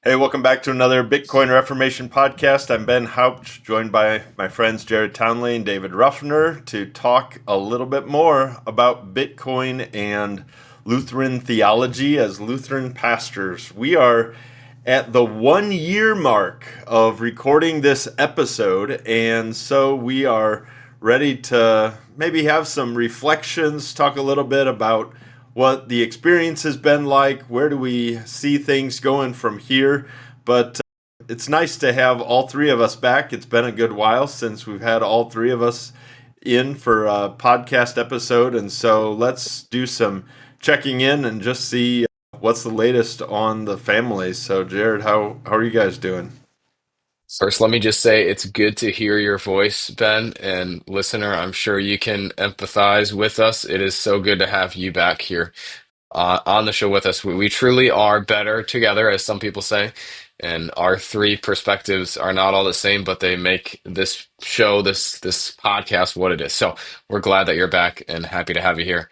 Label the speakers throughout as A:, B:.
A: Hey, welcome back to another Bitcoin Reformation podcast. I'm Ben Haupt, joined by my friends Jared Townley and David Ruffner to talk a little bit more about Bitcoin and Lutheran theology as Lutheran pastors. We are at the 1 year mark of recording this episode, and so we are ready to maybe have some reflections, talk a little bit about what the experience has been like, where do we see things going from here. But it's nice to have all three of us back. It's been a good while since we've had all three of us in for a podcast episode. And so let's do some checking in and just see what's the latest on the families. So, Jared, how are you guys doing?
B: First, let me just say it's good to hear your voice, Ben, and listener, I'm sure you can empathize with us. It is so good to have you back here on the show with us. We truly are better together, as some people say, and our three perspectives are not all the same, but they make this show, this podcast, what it is. So we're glad that you're back and happy to have you here.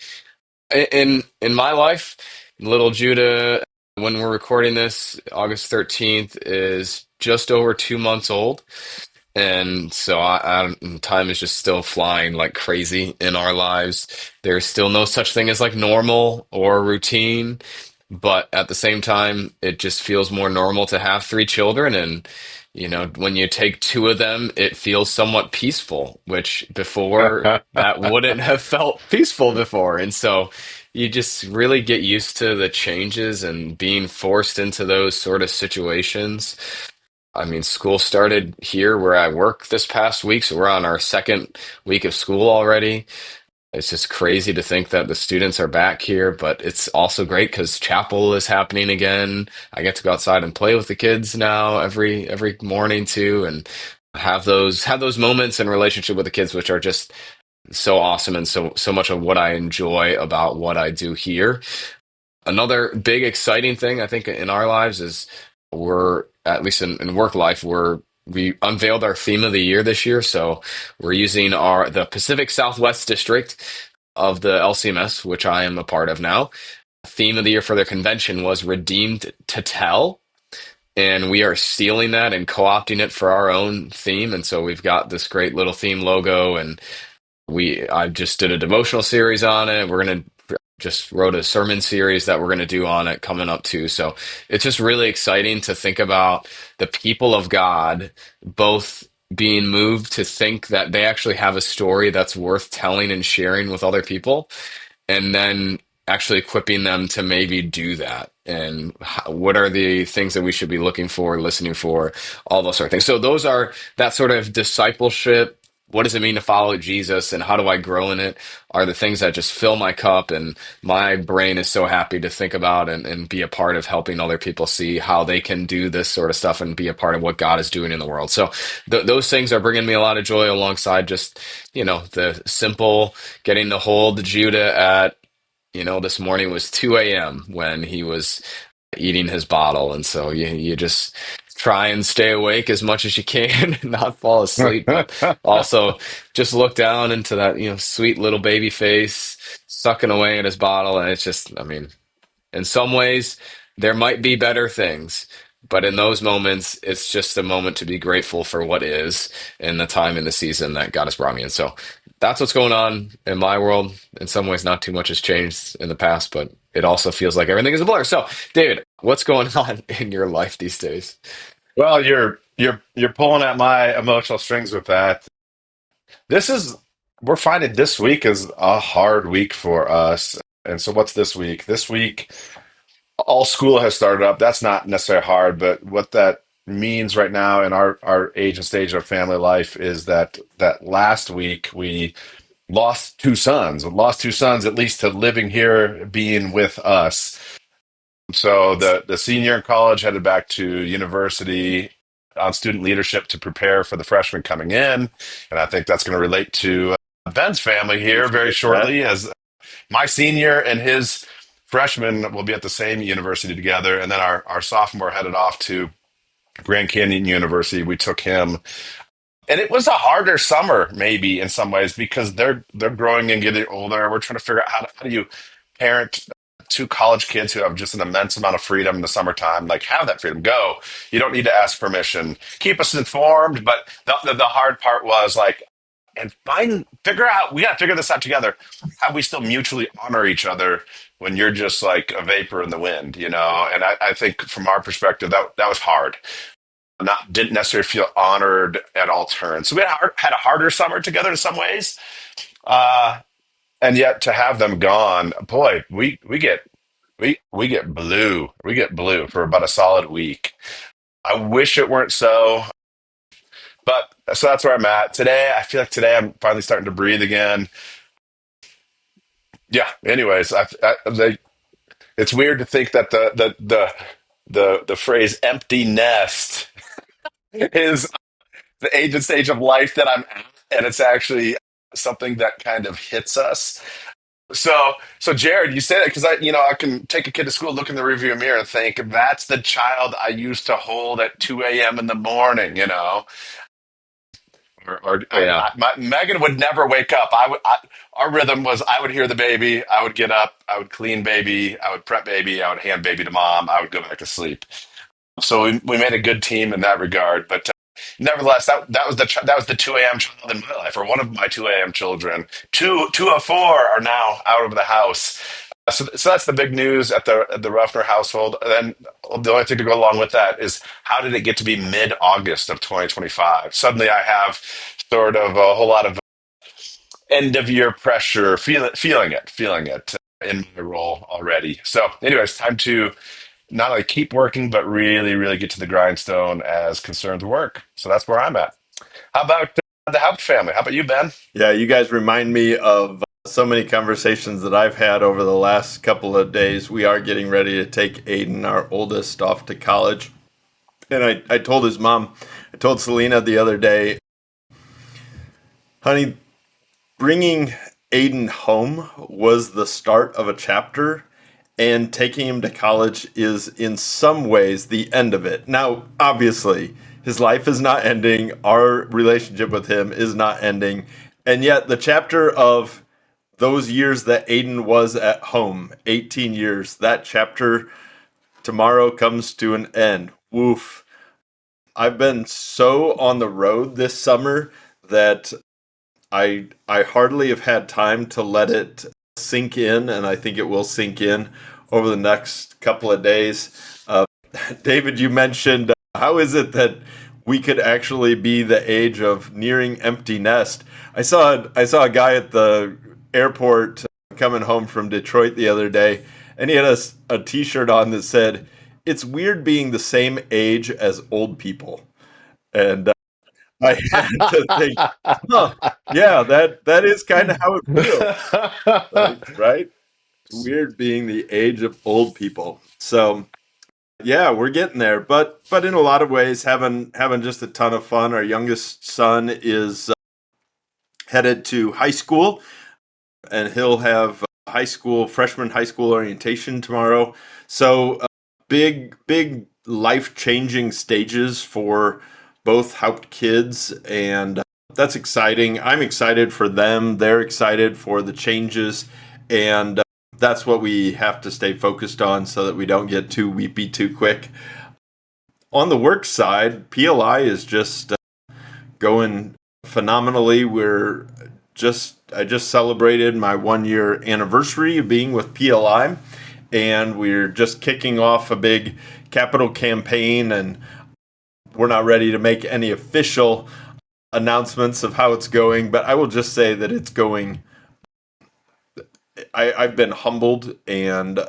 B: In my life, little Judah, when we're recording this, August 13th is just over 2 months old. And so time is just still flying like crazy in our lives. There's still no such thing as like normal or routine, but at the same time, it just feels more normal to have three children. And, when you take two of them, it feels somewhat peaceful, which before that wouldn't have felt peaceful before. And so you just really get used to the changes and being forced into those sort of situations. I mean, school started here where I work this past week, so we're on our second week of school already. It's just crazy to think that the students are back here, but it's also great because chapel is happening again. I get to go outside and play with the kids now every morning too, and have those moments in relationship with the kids, which are just so awesome and so much of what I enjoy about what I do here. Another big exciting thing I think in our lives is we're at least in work life we unveiled our theme of the year this year. So we're using our the Pacific Southwest District of the LCMS, which I am a part of now. Theme of the year for their convention was Redeemed to Tell. And we are stealing that and co-opting it for our own theme. And so we've got this great little theme logo, and I just did a devotional series on it. We're gonna just wrote a sermon series that we're gonna do on it coming up too. So it's just really exciting to think about the people of God both being moved to think that they actually have a story that's worth telling and sharing with other people, and then actually equipping them to maybe do that. And what are the things that we should be looking for, listening for, all those sort of things. So those are that sort of discipleship. What does it mean to follow Jesus, and how do I grow in it? Are the things that just fill my cup, and my brain is so happy to think about and be a part of helping other people see how they can do this sort of stuff and be a part of what God is doing in the world. So those things are bringing me a lot of joy alongside just, the simple getting to hold Judah at, this morning was 2 a.m. when he was eating his bottle. And so you just try and stay awake as much as you can and not fall asleep, but also just look down into that, sweet little baby face sucking away at his bottle. And it's just, I mean, in some ways, there might be better things, but in those moments, it's just a moment to be grateful for what is in the time and the season that God has brought me in. So that's what's going on in my world. In some ways, not too much has changed in the past, but it also feels like everything is a blur. So, David, what's going on in your life these days?
C: Well, you're pulling at my emotional strings with that. This is we're finding this week is a hard week for us. And so what's this week? This week, all school has started up. That's not necessarily hard, but what that means right now in our age and stage of family life is that last week we lost two sons. We lost two sons at least to living here, being with us. So the senior in college headed back to university on student leadership to prepare for the freshmen coming in, and I think that's going to relate to Ben's family here very
A: That
C: shortly, as my senior and his freshman will be at the same university together, and then our sophomore headed off to Grand Canyon University. We took him, and it was a harder summer maybe in some ways because they're growing and getting older. We're trying to figure out how do you parent two college kids who have just an immense amount of freedom in the summertime. Like, have that freedom. Go. You don't need to ask permission. Keep us informed. But the hard part was like, and figure out, we got to figure this out together. How we still mutually honor each other when you're just like a vapor in the wind, you know? And I think from our perspective, that was hard. Not didn't necessarily feel honored at all turns. So we had a harder summer together in some ways. Uh, and yet to have them gone, boy, we get blue. We get blue for about a solid week. I wish it weren't so, but so that's where I'm at today. I feel like today I'm finally starting to breathe again. Yeah. Anyways, it's weird to think that the phrase "empty nest" is the age and stage of life that I'm at, and it's actually something that kind of hits us. So Jared, you say that because I can take a kid to school, look in the rearview mirror, and think that's the child I used to hold at 2 a.m. in the morning, or
B: Yeah.
C: Megan would never wake up. Our rhythm was I would hear the baby, I would get up, I would clean baby, I would prep baby, I would hand baby to mom, I would go back to sleep. So we made a good team in that regard. But nevertheless, that was the 2 a.m. child in my life, or one of my 2 a.m. children. Two of four are now out of the house. So that's the big news at the Ruffner household. And then the only thing to go along with that is how did it get to be mid-August of 2025? Suddenly, I have sort of a whole lot of end of year pressure, feeling it in my role already. So, anyways, time to not only keep working, but really, really get to the grindstone as concerns work. So that's where I'm at. How about the Haupt family? How about you, Ben?
A: Yeah, you guys remind me of so many conversations that I've had over the last couple of days. We are getting ready to take Aiden, our oldest, off to college. And I told his mom, I told Selena the other day, honey, bringing Aiden home was the start of a chapter, and taking him to college is in some ways the end of it. Now, obviously, his life is not ending. Our relationship with him is not ending. And yet, the chapter of those years that Aiden was at home, 18 years, that chapter tomorrow comes to an end. Woof. I've been so on the road this summer that I hardly have had time to let it sink in, and I think it will sink in over the next couple of days. David, you mentioned how is it that we could actually be the age of nearing empty nest? I saw a guy at the airport coming home from Detroit the other day, and he had a T-shirt on that said, "It's weird being the same age as old people," and I had to think, huh, yeah, that is kind of how it feels, right? Weird being the age of old people. So yeah, we're getting there, but in a lot of ways, having just a ton of fun. Our youngest son is headed to high school, and he'll have freshman high school orientation tomorrow. So big life changing stages for both Haupt kids, and that's exciting. I'm excited for them. They're excited for the changes, and that's what we have to stay focused on so that we don't get too weepy too quick. On the work side, PLI is just going phenomenally. I just celebrated my 1 year anniversary of being with PLI, and we're just kicking off a big capital campaign, and we're not ready to make any official announcements of how it's going, but I will just say that it's going. I've been humbled, and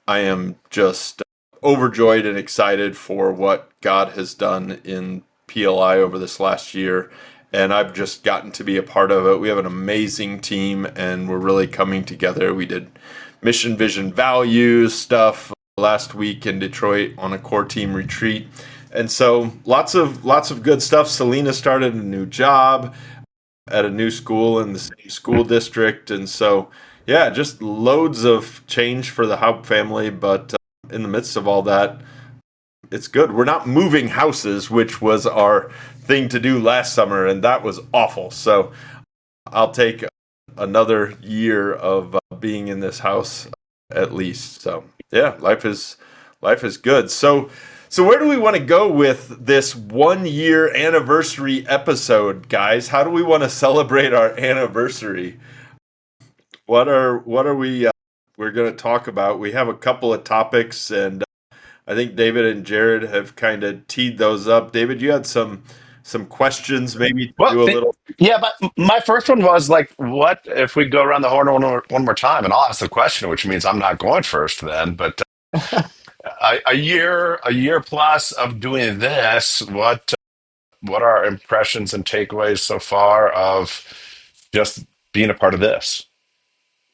A: I am just overjoyed and excited for what God has done in PLI over this last year. And I've just gotten to be a part of it. We have an amazing team, and we're really coming together. We did mission, vision, values stuff last week in Detroit on a core team retreat. And so lots of good stuff. Selena started a new job at a new school in the same school district. And so, yeah, just loads of change for the Haupt family. But in the midst of all that, it's good. We're not moving houses, which was our thing to do last summer, and that was awful. So I'll take another year of being in this house at least. So yeah, life is good. So where do we want to go with this 1 year anniversary episode, guys? How do we want to celebrate our anniversary? What are we we're going to talk about? We have a couple of topics, and I think David and Jared have kind of teed those up. David, you had some questions maybe to
C: Well,
A: do a little.
C: yeah, but my first one was like, what if we go around the horn one more time? And I'll ask the question, which means I'm not going first then. But a year plus of doing this, what are our impressions and takeaways so far of just being a part of this?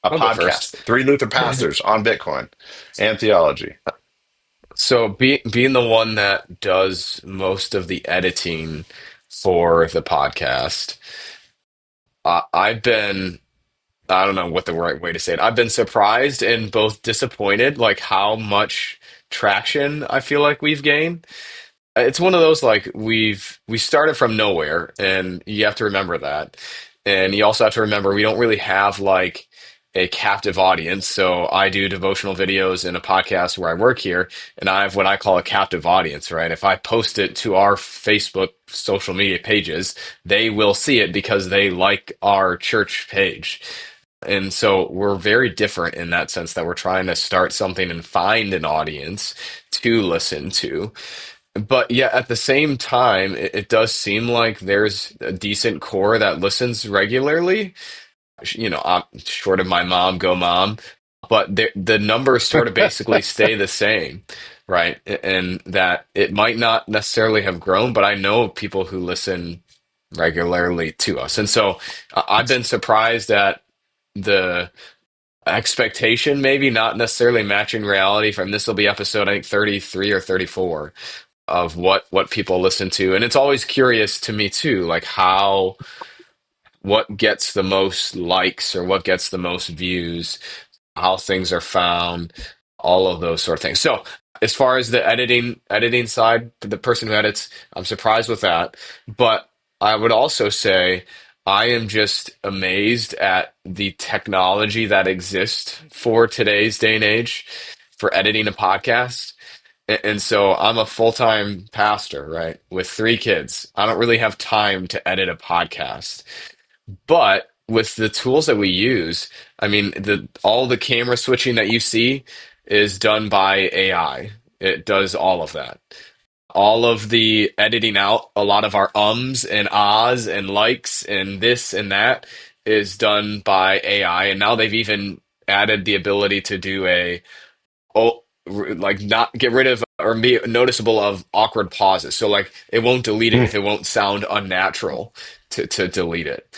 C: A
B: I'll go first.
C: podcast, three Luther pastors on Bitcoin and theology.
B: So being the one that does most of the editing for the podcast, I've been, I don't know what the right way to say it. I've been surprised and both disappointed, like how much traction I feel like we've gained. It's one of those like we started from nowhere, and you have to remember that. And you also have to remember we don't really have like a captive audience. So I do devotional videos in a podcast where I work here, and I have what I call a captive audience, right? If I post it to our Facebook social media pages, they will see it because they like our church page. And so we're very different in that sense that we're trying to start something and find an audience to listen to. But yeah, at the same time, it does seem like there's a decent core that listens regularly. I'm short of my mom, go mom, but the numbers sort of basically stay the same, right? And that it might not necessarily have grown, but I know people who listen regularly to us. And so I've been surprised at the expectation, maybe not necessarily matching reality from this will be episode, I think, 33 or 34 of what people listen to. And it's always curious to me too, like how what gets the most likes or what gets the most views, how things are found, all of those sort of things. So as far as the editing side, the person who edits, I'm surprised with that. But I would also say I am just amazed at the technology that exists for today's day and age for editing a podcast. And so I'm a full-time pastor, right, with three kids. I don't really have time to edit a podcast. But with the tools that we use, I mean, the all the camera switching that you see is done by AI. It does all of that. All of the editing out, a lot of our ums and ahs and likes and this and that is done by AI. And now they've even added the ability to do a like not get rid of or be noticeable of awkward pauses. So like it won't delete it if it won't sound unnatural to delete it.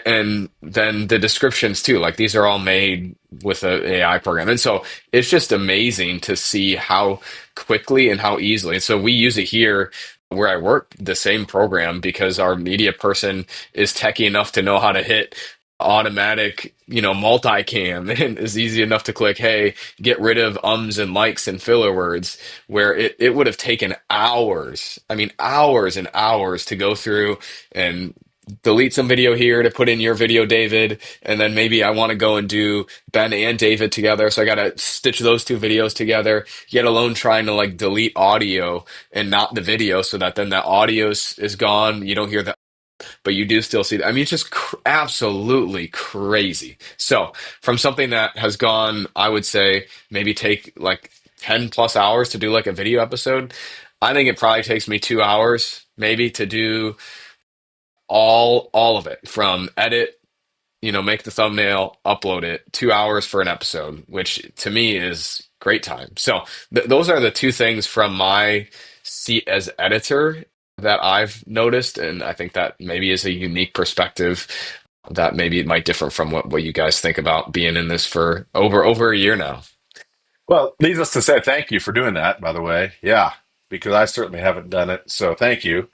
B: And then the descriptions too, like these are all made with an AI program. And so it's just amazing to see how quickly and how easily. And so we use it here where I work, the same program, because our media person is techie enough to know how to hit automatic, multicam and is easy enough to click, hey, get rid of ums and likes and filler words, where it would have taken hours, I mean, hours and hours to go through and delete some video here to put in your video, David, and then maybe I want to go and do Ben and David together, so I got to stitch those two videos together, yet alone trying to like delete audio and not the video so that then the audio is gone, you don't hear the but you do still see that. I mean, it's just absolutely crazy. So, from something that has gone, I would say maybe take like 10 plus hours to do like a video episode, I think it probably takes me 2 hours maybe to do all of it from edit, make the thumbnail, upload it, 2 hours for an episode, which to me is great time. So those are the two things from my seat as editor that I've noticed, and I think that maybe is a unique perspective that maybe it might differ from what you guys think about being in this for over a year now.
C: Well, needless to say, thank you for doing that, by the way. Yeah, because I certainly haven't done it. So thank you.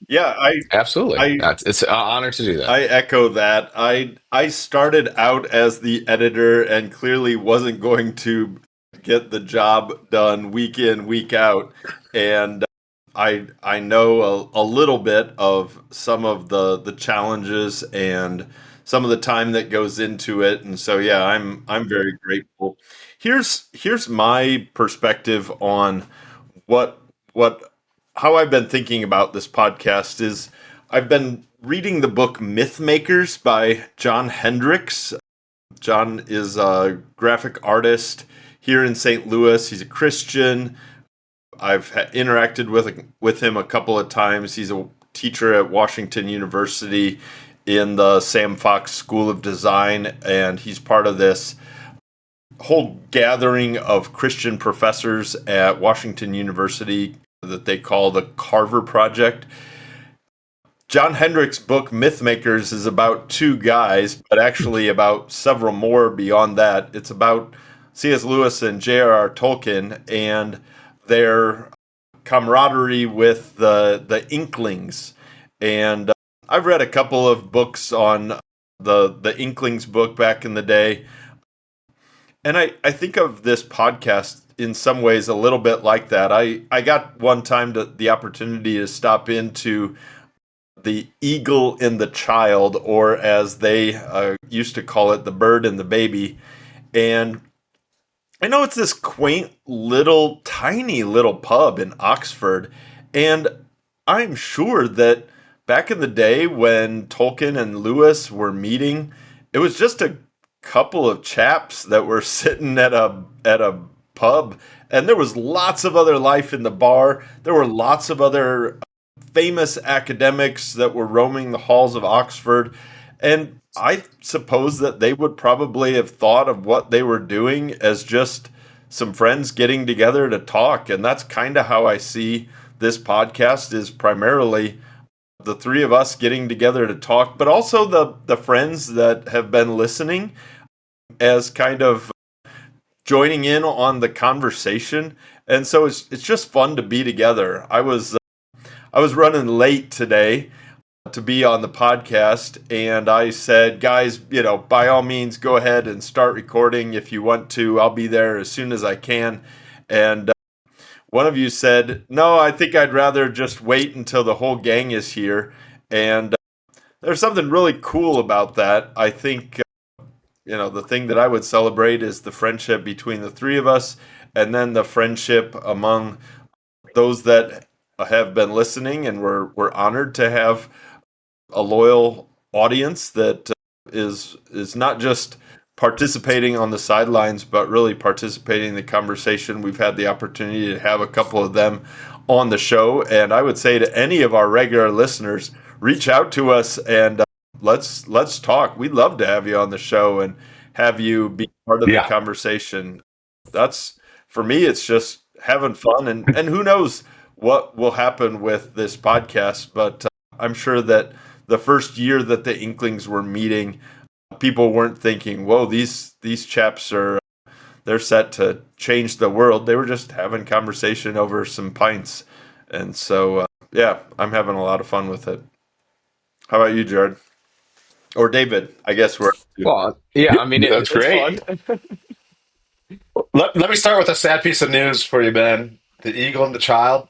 A: Yeah,
B: Absolutely,
A: I
B: it's an honor to do that.
A: I echo that. I started out as the editor and clearly wasn't going to get the job done week in, week out. And I know a little bit of some of the challenges and some of the time that goes into it. And so yeah, I'm very grateful. Here's my perspective on what what how I've been thinking about this podcast is I've been reading the book Myth Makers by John Hendricks. John is a graphic artist here in St. Louis. He's a Christian. I've interacted with him a couple of times. He's a teacher at Washington University in the Sam Fox School of Design, and he's part of this whole gathering of Christian professors at Washington University that they call the Carver Project. John Hendricks' book Mythmakers is about two guys, but actually about several more beyond that. It's about C.S. Lewis and J.R.R. Tolkien and their camaraderie with the Inklings. And I've read a couple of books on the Inklings book back in the day. And I think of this podcast in some ways a little bit like that. I got one time the opportunity to stop into the Eagle and the Child, or as they used to call it, the Bird and the Baby. And I know it's this quaint little, tiny little pub in Oxford. And I'm sure that back in the day when Tolkien and Lewis were meeting, it was just a couple of chaps that were sitting at a pub, and there was lots of other life in the bar. There were lots of other famous academics that were roaming the halls of Oxford, and I suppose that they would probably have thought of what they were doing as just some friends getting together to talk. And that's kind of how I see this podcast, is primarily the three of us getting together to talk, but also the friends that have been listening as kind of joining in on the conversation. And so it's just fun to be together. I was running late today to be on the podcast, and I said, guys, by all means, go ahead and start recording if you want to. I'll be there as soon as I can. And one of you said, no, I think I'd rather just wait until the whole gang is here. And there's something really cool about that. I think, the thing that I would celebrate is the friendship between the three of us, and then the friendship among those that have been listening. And we're honored to have a loyal audience that is not just participating on the sidelines, but really participating in the conversation. We've had the opportunity to have a couple of them on the show, and I would say to any of our regular listeners, reach out to us and let's talk. We'd love to have you on the show and have you be part of the
C: Yeah.
A: conversation. That's, for me, it's just having fun, and who knows what will happen with this podcast, but I'm sure that the first year that the Inklings were meeting, people weren't thinking, "Whoa, these chaps they're set to change the world." They were just having conversation over some pints, and so yeah, I'm having a lot of fun with it. How about you, Jared or David? I guess we're
B: Well, yeah, I mean,
C: That's
B: it's
C: great.
B: fun.
C: Let me start with a sad piece of news for you, Ben. The Eagle and the Child,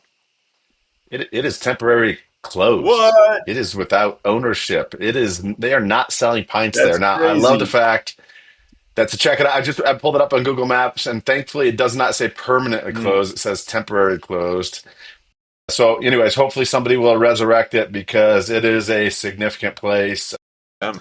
C: it is temporarily closed.
A: what?
C: It is without ownership. They are not selling pints there.
A: That's
C: Now, I love the
A: crazy.
C: fact that, to check it out, I pulled it up on Google Maps, and thankfully it does not say permanently
A: Mm,
C: closed. It says temporarily closed. So, anyways, hopefully somebody will resurrect it because it is a significant place
A: yeah,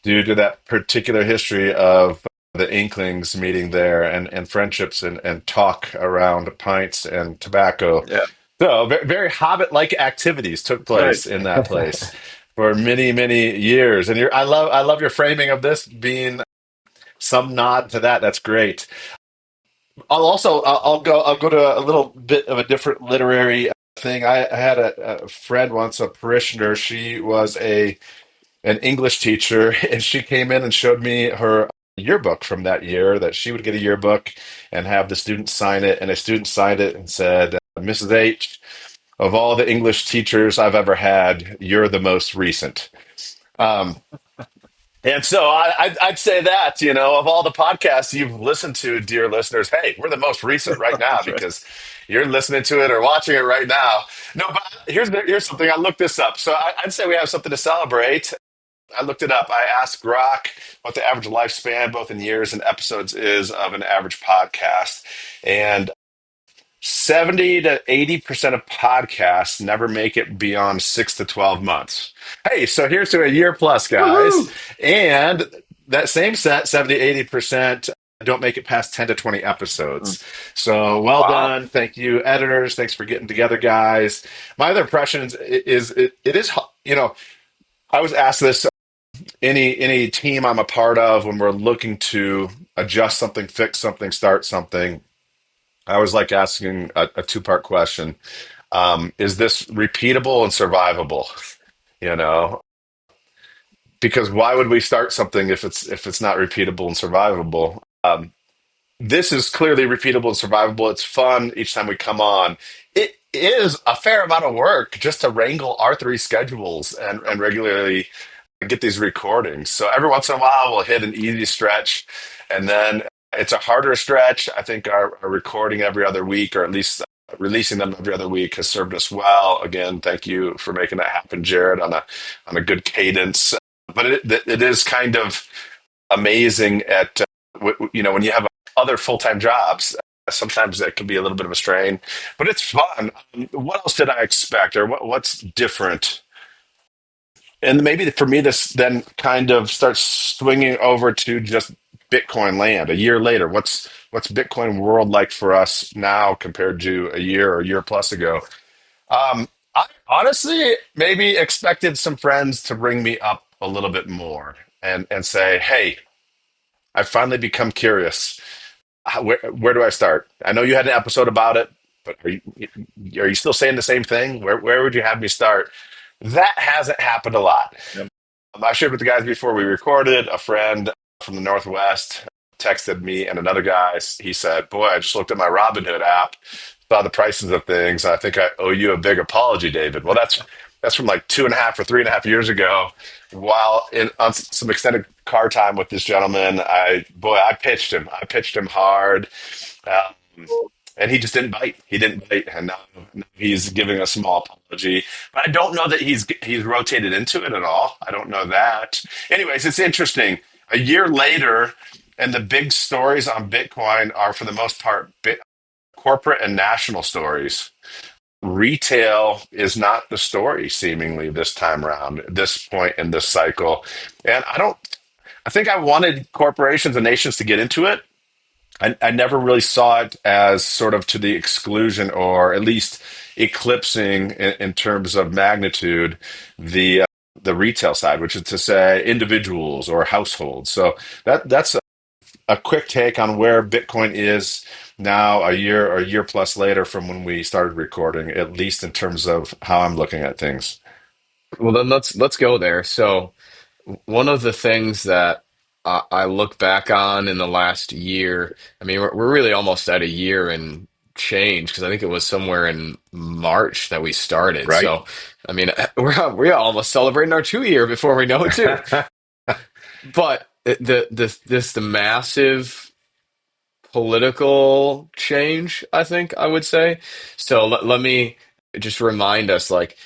C: due to that particular history of the Inklings meeting there, and friendships and talk around pints and tobacco.
A: yeah,
C: So, very hobbit-like activities took place
A: nice.
C: in that place for many, many years. And I love your framing of this being some nod to that. That's great. I'll go to a little bit of a different literary thing. I had a friend once, a parishioner. She was a an English teacher, and she came in and showed me her yearbook from that year. That she would get a yearbook and have the students sign it, and a student signed it and said, "Mrs. H, of all the English teachers I've ever had, you're the most recent." Um, and so I'd say that, of all the podcasts you've listened to, dear listeners, hey, we're the most recent right now
A: That's right.
C: because you're listening to it or watching it right now. No, but here's something. I looked this up. So I'd say we have something to celebrate. I looked it up. I asked Grok what the average lifespan, both in years and episodes, is of an average podcast. And 70 to 80% of podcasts never make it beyond 6 to 12 months. Hey, so here's to a year plus, guys.
A: Woohoo!
C: And that same set, 70, 80%, don't make it past 10 to 20 episodes. So well
B: Wow.
C: done. Thank you, editors. Thanks for getting together, guys. My other impression is it is, I was asked this any team I'm a part of when we're looking to adjust something, fix something, start something. I always like asking a two-part question. Is this repeatable and survivable? You know, because why would we start something if it's not repeatable and survivable? This is clearly repeatable and survivable. It's fun each time we come on. It is a fair amount of work just to wrangle our three schedules and regularly get these recordings. So every once in a while, we'll hit an easy stretch, and then it's a harder stretch. I think our recording every other week, or at least releasing them every other week, has served us well. Again, thank you for making that happen, Jared, on a good cadence. But it is kind of amazing at when you have other full time jobs. Sometimes that can be a little bit of a strain, but it's fun. What else did I expect, or what's different? And maybe for me, this then kind of starts swinging over to just Bitcoin land. A year later, what's Bitcoin world like for us now compared to a year or a year plus ago? I honestly maybe expected some friends to bring me up a little bit more and say, "Hey, I've finally become curious. Where do I start? I know you had an episode about it, but are you still saying the same thing? Where would you have me start?" That hasn't happened a lot.
A: Yep.
C: I shared with the guys before we recorded. A friend from the Northwest texted me and another guy. He said, "Boy, I just looked at my Robinhood app, saw the prices of things. And I think I owe you a big apology, David." Well, that's from like 2.5 or 3.5 years ago. While on some extended car time with this gentleman, I pitched him. I pitched him hard. Um, and he just didn't bite. He didn't bite, and now he's giving a small apology. But I don't know that he's rotated into it at all. I don't know that. Anyways, it's interesting. A year later, and the big stories on Bitcoin are for the most part corporate and national stories. Retail is not the story seemingly this time around, at this point in this cycle. And I don't. I think I wanted corporations and nations to get into it. I never really saw it as sort of to the exclusion, or at least eclipsing in terms of magnitude, the the retail side, which is to say individuals or households. So that's a quick take on where Bitcoin is now, a year or a year plus later from when we started recording, at least in terms of how I'm looking at things.
B: Well, then let's go there. So one of the things that I look back on in the last year, I mean, we're really almost at a year and change because I think it was somewhere in March that we started.
C: Right.
B: So, I mean, we're almost celebrating our 2 year before we know it too. But the massive political change, I think I would say. So let me just remind us, like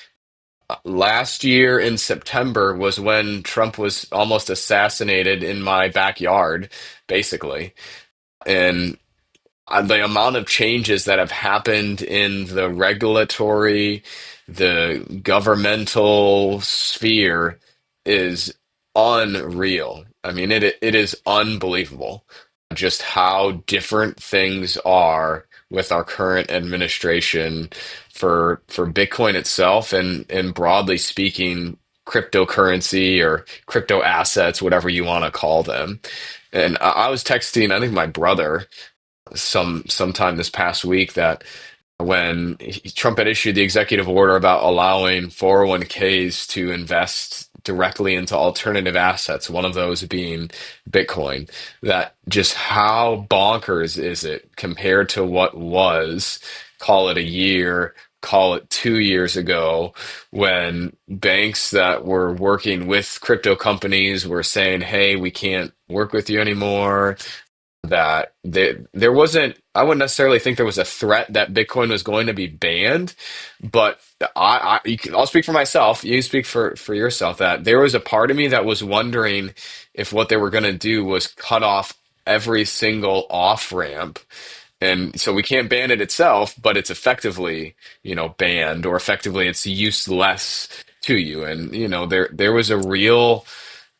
B: last year in September was when Trump was almost assassinated in my backyard, basically. And the amount of changes that have happened in the regulatory, the governmental sphere is unreal. I mean, it is unbelievable just how different things are with our current administration for Bitcoin itself and broadly speaking, cryptocurrency or crypto assets, whatever you want to call them. And I was texting, I think my brother sometime this past week that when Trump had issued the executive order about allowing 401ks to invest directly into alternative assets, one of those being Bitcoin, that just how bonkers is it compared to what was, call it a year, call it 2 years ago, when banks that were working with crypto companies were saying, hey, we can't work with you anymore, that there wasn't I wouldn't necessarily think there was a threat that Bitcoin was going to be banned, but I'll speak for myself. You speak for yourself. That there was a part of me that was wondering if what they were going to do was cut off every single off ramp, and so we can't ban it itself, but it's effectively, banned, or effectively it's useless to you. And there was a real,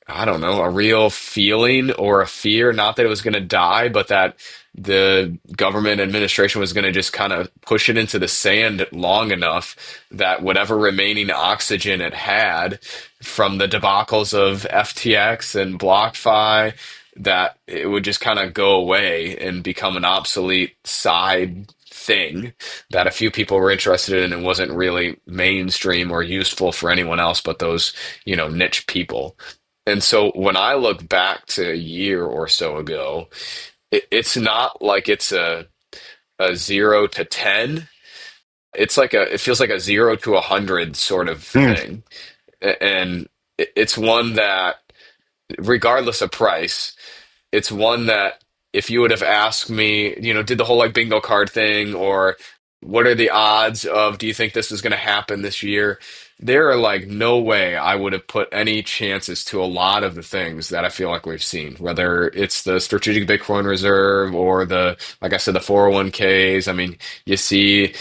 B: I don't know, a real feeling or a fear, not that it was going to die, but that the government administration was going to just kind of push it into the sand long enough that whatever remaining oxygen it had from the debacles of FTX and BlockFi, that it would just kind of go away and become an obsolete side thing that a few people were interested in and wasn't really mainstream or useful for anyone else but those, niche people. And so when I look back to a year or so ago, it's not like it's a 0 to 10. It's like it feels like a 0 to 100 sort of
C: Hmm.
B: thing. And it's one that, regardless of price, it's one that if you would have asked me, did the whole like bingo card thing, or what are the odds of, do you think this is going to happen this year? There are like no way I would have put any chances to a lot of the things that I feel like we've seen, whether it's the strategic Bitcoin reserve or like I said, the 401ks. I mean, you see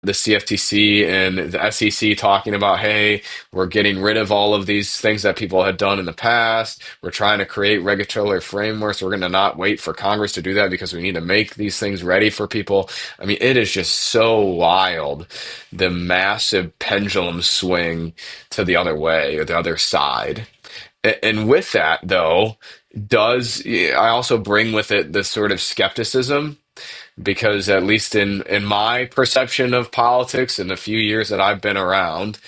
B: the CFTC and the SEC talking about, hey, we're getting rid of all of these things that people had done in the past. We're trying to create regulatory frameworks. We're going to not wait for Congress to do that because we need to make these things ready for people. I mean, it is just so wild, the massive pendulum swing to the other way, or the other side. And with that, though, does I also bring with it this sort of skepticism, because at least in my perception of politics in the few years that I've been around,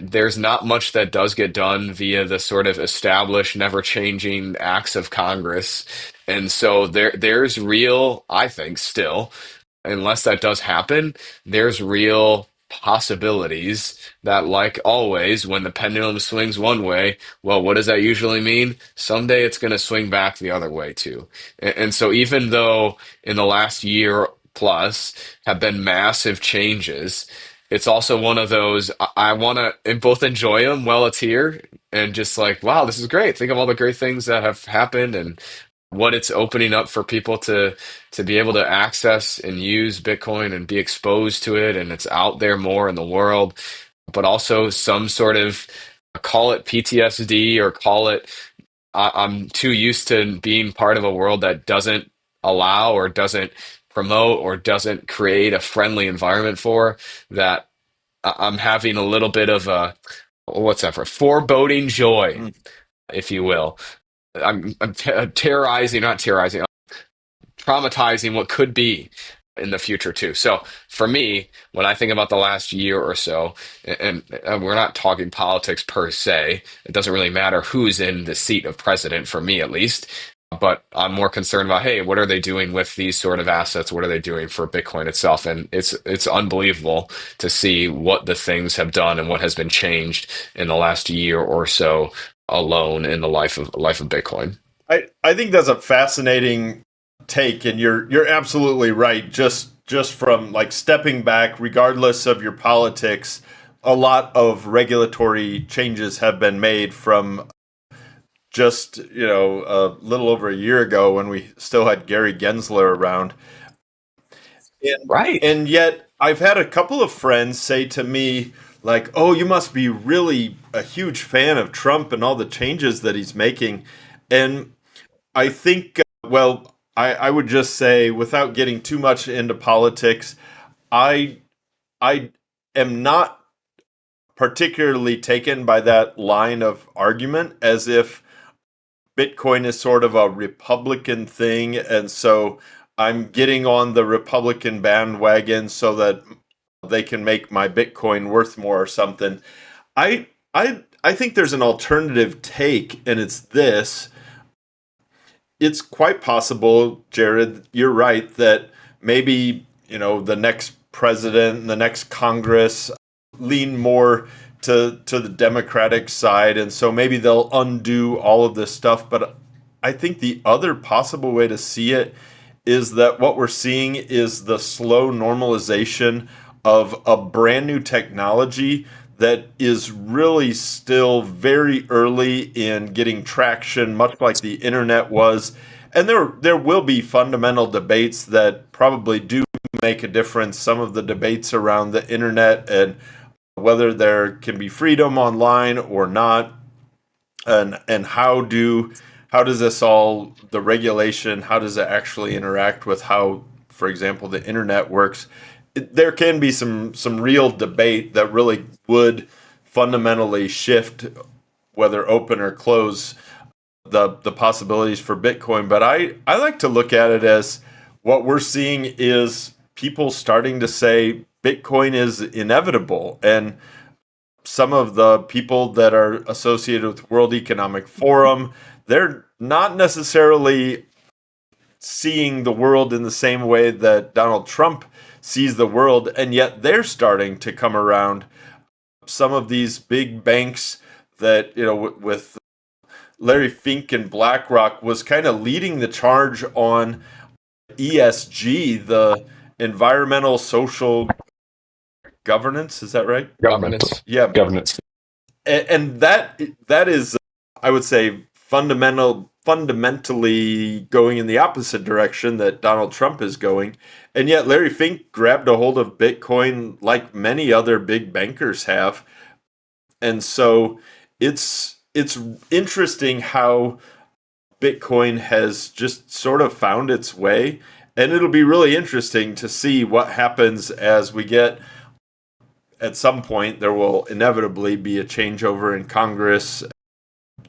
B: there's not much that does get done via the sort of established, never changing acts of Congress. And so there's real, I think, still, unless that does happen, there's real possibilities that, like always, when the pendulum swings one way, well, what does that usually mean? Someday it's going to swing back the other way too. And so even though in the last year plus have been massive changes, it's also one of those I want to both enjoy them while it's here, and just like, wow, this is great. Think of all the great things that have happened and what it's opening up for people to be able to access and use Bitcoin and be exposed to it, and it's out there more in the world. But also some sort of, call it PTSD, or call it, I'm too used to being part of a world that doesn't allow or doesn't promote or doesn't create a friendly environment for that. I'm having a little bit of a, what's that, for foreboding joy,
A: Mm.
B: if you will. I'm terrorizing, not terrorizing, traumatizing what could be in the future too. So for me, when I think about the last year or so, and we're not talking politics per se, it doesn't really matter who's in the seat of president, for me at least. But I'm more concerned about, hey, what are they doing with these sort of assets? What are they doing for Bitcoin itself? And it's unbelievable to see what the things have done and what has been changed in the last year or so alone in the life of Bitcoin.
A: I think that's a fascinating take, and you're absolutely right. Just from like stepping back, regardless of your politics, a lot of regulatory changes have been made from just a little over a year ago when we still had Gary Gensler around, and
B: Right.
A: and yet I've had a couple of friends say to me like, "Oh, you must be really a huge fan of Trump and all the changes that he's making," and I think, well, I would just say, without getting too much into politics, I I am not particularly taken by that line of argument, as if Bitcoin is sort of a Republican thing, and so I'm getting on the Republican bandwagon so that they can make my Bitcoin worth more or something. I think there's an alternative take, and it's this. It's quite possible, Jared, you're right, that maybe, the next president and the next Congress lean more to the Democratic side, and so maybe they'll undo all of this stuff. But I think the other possible way to see it is that what we're seeing is the slow normalization of a brand new technology that is really still very early in getting traction, much like the internet was. And there will be fundamental debates that probably do make a difference. Some of the debates around the internet and whether there can be freedom online or not, and how does this all, the regulation, how does it actually interact with how, for example, the internet works. There can be some real debate that really would fundamentally shift, whether open or close, the possibilities for Bitcoin. But I like to look at it as what we're seeing is people starting to say Bitcoin is inevitable. And some of the people that are associated with World Economic Forum, they're not necessarily seeing the world in the same way that Donald Trump sees the world, and yet they're starting to come around. Some of these big banks that, with Larry Fink and BlackRock was kind of leading the charge on ESG, the environmental social governance. Is that right?
C: Governance.
A: Yeah.
C: Governance.
A: And that is, I would say, fundamentally going in the opposite direction that Donald Trump is going. And yet Larry Fink grabbed a hold of Bitcoin like many other big bankers have. And so it's interesting how Bitcoin has just sort of found its way. And it'll be really interesting to see what happens as we get, at some point, there will inevitably be a changeover in Congress.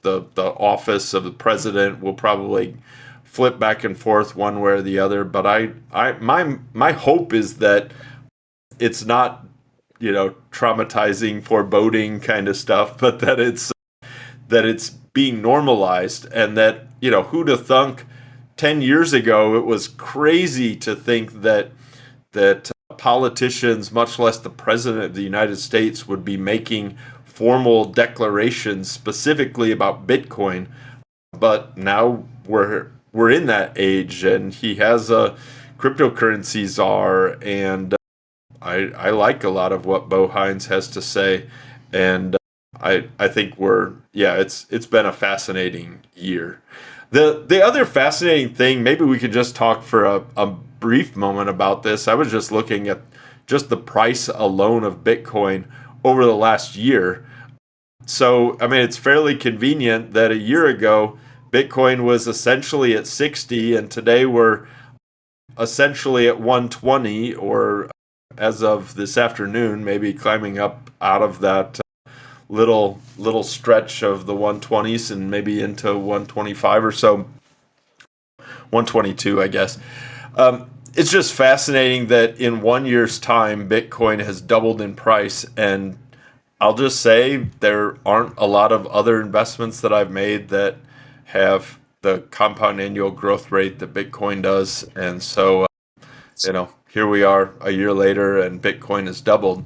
A: The office of the president will probably flip back and forth one way or the other. But my hope is that it's not, traumatizing, foreboding kind of stuff, but that it's being normalized, and that, who'd have thunk 10 years ago it was crazy to think that politicians, much less the president of the United States, would be making formal declarations specifically about Bitcoin. But now we're in that age, and he has a cryptocurrency czar, and I like a lot of what Bo Hines has to say, and I think it's been a fascinating year. The other fascinating thing, maybe we could just talk for a brief moment about this. I was just looking at just the price alone of Bitcoin over the last year. So, I mean, it's fairly convenient that a year ago, Bitcoin was essentially at 60, and today we're essentially at 120, or as of this afternoon, maybe climbing up out of that little stretch of the 120s and maybe into 125 or so, 122, I guess. It's just fascinating that in 1 year's time, Bitcoin has doubled in price. And I'll just say there aren't a lot of other investments that I've made that have the compound annual growth rate that Bitcoin does. And so, here we are a year later and Bitcoin has doubled.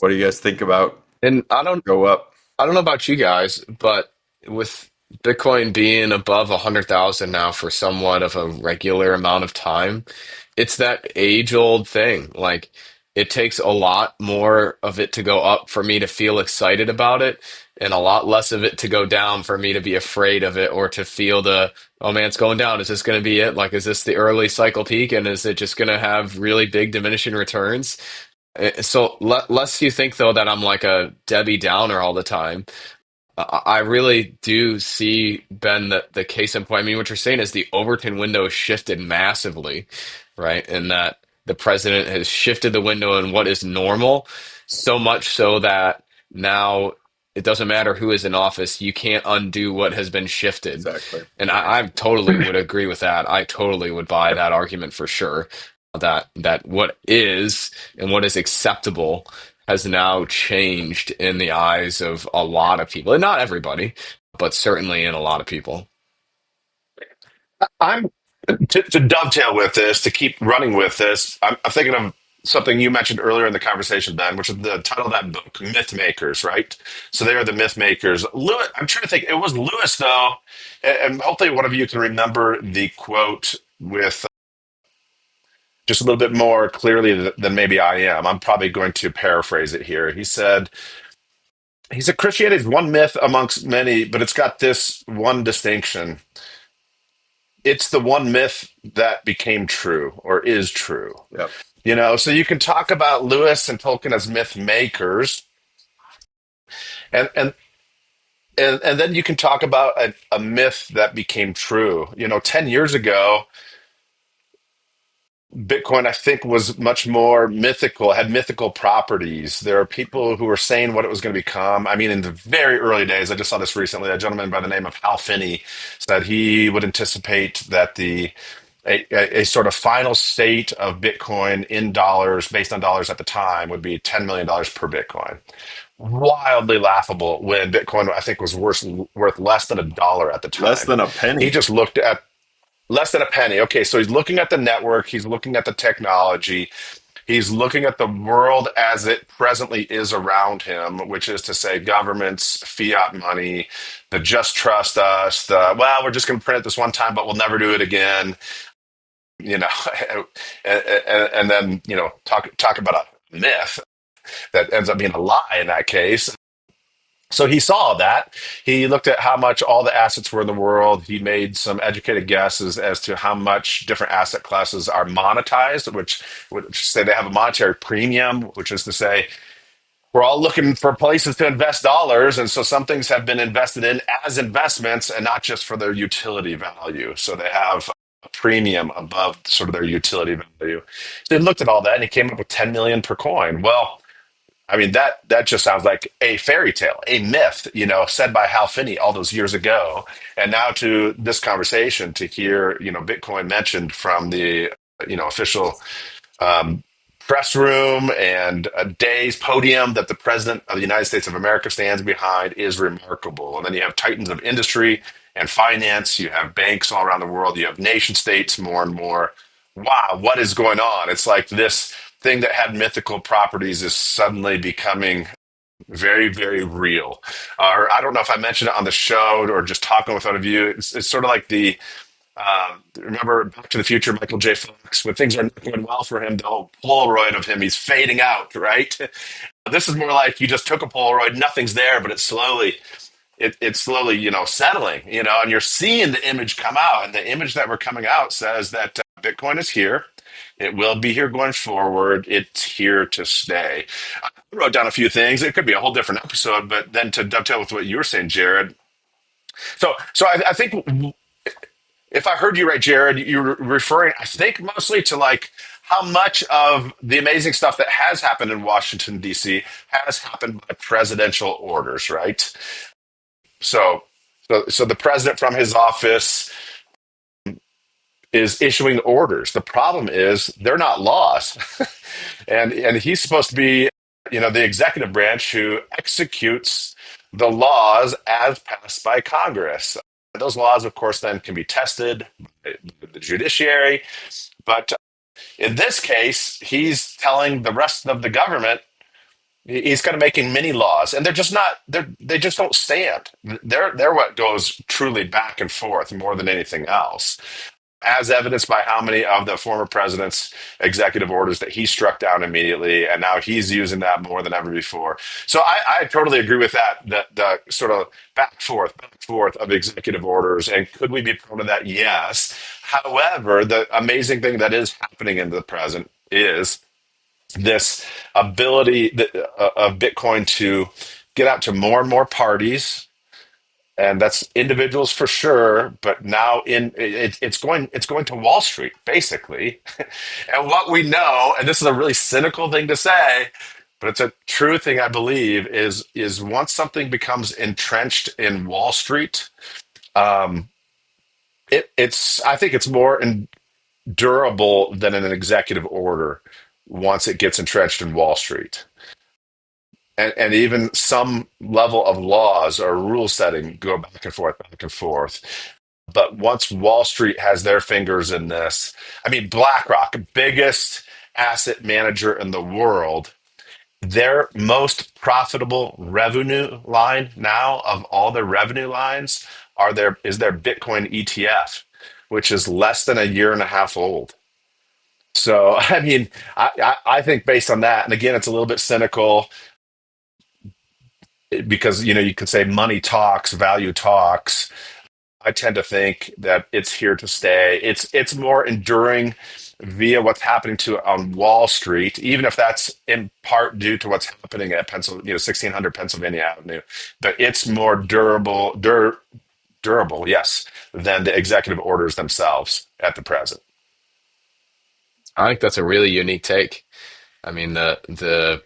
A: What do you guys think about
B: And
A: go up?
B: I don't know about you guys, but with Bitcoin being above 100,000 now for somewhat of a regular amount of time, it's that age-old thing. Like, it takes a lot more of it to go up for me to feel excited about it, and a lot less of it to go down for me to be afraid of it or to feel oh man, it's going down. Is this going to be it? Like, is this the early cycle peak, and is it just going to have really big diminishing returns? So, lest you think though that I'm like a Debbie Downer all the time, I really do see, Ben, that the case in point. I mean, what you're saying is the Overton window shifted massively, right? And that the president has shifted the window in what is normal, so much so that now it doesn't matter who is in office, you can't undo what has been shifted.
A: Exactly.
B: And I totally would agree with that. I totally would buy that argument for sure. That what is and what is acceptable has now changed in the eyes of a lot of people, and not everybody, but certainly in a lot of people.
C: I'm to dovetail with this, to keep running with this. I'm thinking of something you mentioned earlier in the conversation, Ben, which is the title of that book, Myth Makers, right? So they are the myth makers. Lewis, I'm trying to think. It was Lewis, though, and hopefully one of you can remember the quote. with just a little bit more clearly than maybe I am. I'm probably going to paraphrase it here. He said Christianity is one myth amongst many, but it's got this one distinction. It's the one myth that became true or is true.
A: Yep.
C: So you can talk about Lewis and Tolkien as myth makers, and and and then you can talk about a myth that became true. 10 years ago, Bitcoin, I think, was much more mythical, had mythical properties. There are people who were saying what it was going to become. I mean, in the very early days, I just saw this recently, a gentleman by the name of Hal Finney said he would anticipate that a sort of final state of Bitcoin in dollars, based on dollars at the time, would be $10 million per Bitcoin. Wildly laughable when Bitcoin, I think, was worth less than $1 at the
A: Less
C: time.
A: than a
C: He
A: penny.
C: just looked at less than a penny. Okay, so he's looking at the network, he's looking at the technology, he's looking at the world as it presently is around him, which is to say, governments, fiat money, the just trust us, we're just going to print it this one time, but we'll never do it again. You know, and then talk about a myth that ends up being a lie in that case. So he saw that. He looked at how much all the assets were in the world. He made some educated guesses as to how much different asset classes are monetized, which say they have a monetary premium, which is to say we're all looking for places to invest dollars. And so some things have been invested in as investments and not just for their utility value. So they have a premium above sort of their utility value. So he looked at all that and he came up with 10 million per coin. Well, I mean, that just sounds like a fairy tale, a myth, said by Hal Finney all those years ago. And now to this conversation to hear, Bitcoin mentioned from the, official um, press room and a day's podium that the president of the United States of America stands behind is remarkable. And then you have titans of industry and finance. You have banks all around the world. You have nation states more and more. Wow, what is going on? It's like this thing that had mythical properties is suddenly becoming very, very real. Or I don't know if I mentioned it on the show or just talking with one of you. It's sort of like remember Back to the Future, Michael J. Fox, when things are not going well for him, the whole Polaroid of him, he's fading out, right? This is more like you just took a Polaroid, nothing's there, but it's slowly, settling, and you're seeing the image come out. And the image that we're coming out says that Bitcoin is here. It will be here going forward. It's here to stay. I wrote down a few things. It could be a whole different episode, but then to dovetail with what you were saying, Jared. So I think if I heard you right, Jared, you were referring, I think, mostly to like how much of the amazing stuff that has happened in Washington, D.C. has happened by presidential orders, right? So, so the president from his office is issuing orders. The problem is they're not laws, and he's supposed to be, the executive branch who executes the laws as passed by Congress. Those laws, of course, then can be tested by the judiciary, but in this case, he's telling the rest of the government he's kind of making mini laws, and they're just not. They just don't stand. They're what goes truly back and forth more than anything else, as evidenced by how many of the former president's executive orders that he struck down immediately, and now he's using that more than ever before. So I totally agree with that. The sort of back forth of executive orders, and could we be prone to that? Yes. However, the amazing thing that is happening in the present is this ability of Bitcoin to get out to more and more parties, and that's individuals for sure. But now it's going to Wall Street basically, and what we know, and this is a really cynical thing to say, but it's a true thing I believe is once something becomes entrenched in Wall Street, um, it's I think it's more durable than an executive order once it gets entrenched in Wall Street. And even some level of laws or rule setting go back and forth, back and forth. But once Wall Street has their fingers in this, I mean, BlackRock, biggest asset manager in the world, their most profitable revenue line now of all their revenue lines is their Bitcoin ETF. which is less than a year and a half old. So, I mean, I think based on that, and again, it's a little bit cynical because, you can say money talks, value talks. I tend to think that it's here to stay. It's more enduring via what's happening to on Wall Street, even if that's in part due to what's happening at 1600 Pennsylvania Avenue. But it's more durable, yes, than the executive orders themselves at the present.
B: I think that's a really unique take. I mean, the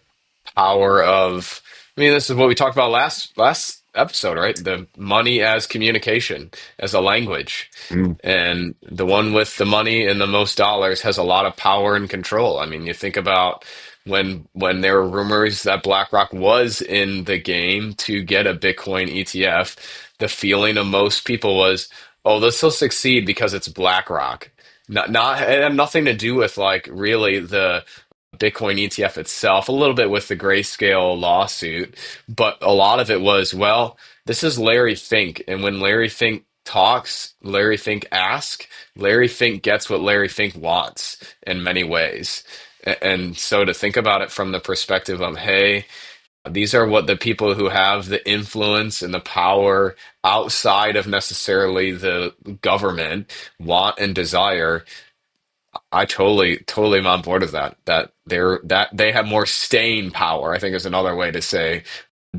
B: power of, I mean, this is what we talked about last episode, right? The money as communication, as a language.
C: Mm.
B: And the one with the money and the most dollars has a lot of power and control. I mean, you think about when there were rumors that BlackRock was in the game to get a Bitcoin ETF, the feeling of most people was, oh, this will succeed because it's BlackRock. Not it had nothing to do with like really the Bitcoin ETF itself, a little bit with the Grayscale lawsuit, but a lot of it was, well, this is Larry Fink, and when Larry Fink talks, Larry Fink asks, Larry Fink gets what Larry Fink wants in many ways. And so to think about it from the perspective of, hey, these are what the people who have the influence and the power outside of necessarily the government want and desire. I totally am on board with that. That they have more staying power, I think is another way to say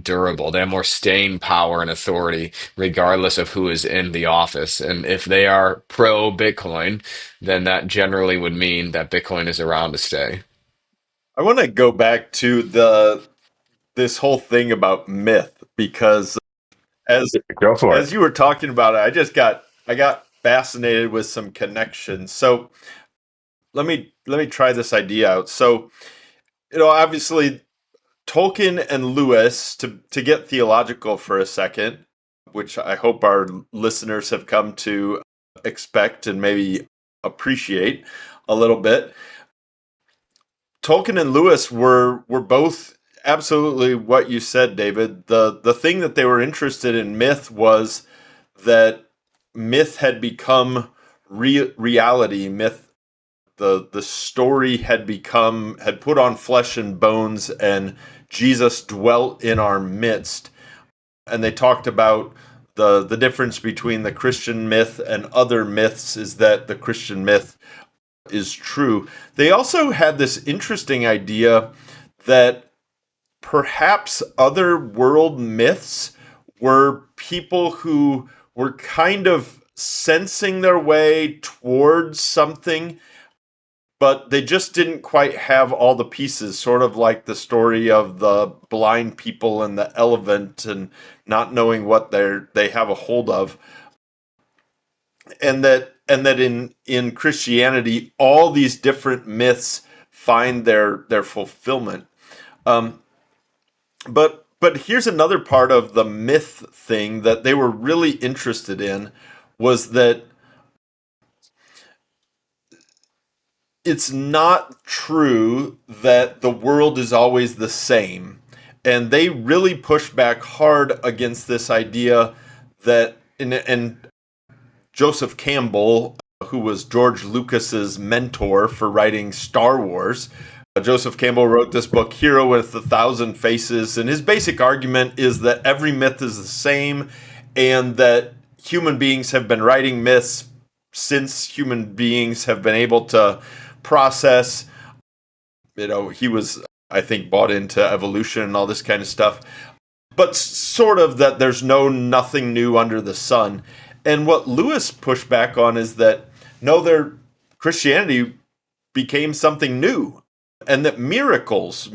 B: durable. They have more staying power and authority regardless of who is in the office. And if they are pro Bitcoin, then that generally would mean that Bitcoin is around to stay.
A: I want to go back to this whole thing about myth because as
C: Go for it.
A: as you were talking about it, I got fascinated with some connections. So let me try this idea out. So, obviously Tolkien and Lewis, to get theological for a second, which I hope our listeners have come to expect and maybe appreciate a little bit. Tolkien and Lewis were both absolutely what you said, David. The thing that they were interested in myth was that myth had become reality. Myth, the story had put on flesh and bones, and Jesus dwelt in our midst. And they talked about the difference between the Christian myth and other myths is that the Christian myth is true. They also had this interesting idea that perhaps other world myths were people who were kind of sensing their way towards something, but they just didn't quite have all the pieces, sort of like the story of the blind people and the elephant and not knowing what they have a hold of. And that in Christianity, all these different myths find their fulfillment. But here's another part of the myth thing that they were really interested in was that it's not true that the world is always the same. And they really push back hard against this idea that, and Joseph Campbell, who was George Lucas's mentor for writing Star Wars, Joseph Campbell wrote this book, Hero with a Thousand Faces, and his basic argument is that every myth is the same and that human beings have been writing myths since human beings have been able to process. He was, I think, bought into evolution and all this kind of stuff, but sort of that there's nothing new under the sun. And what Lewis pushed back on is that no, Christianity became something new, and that miracles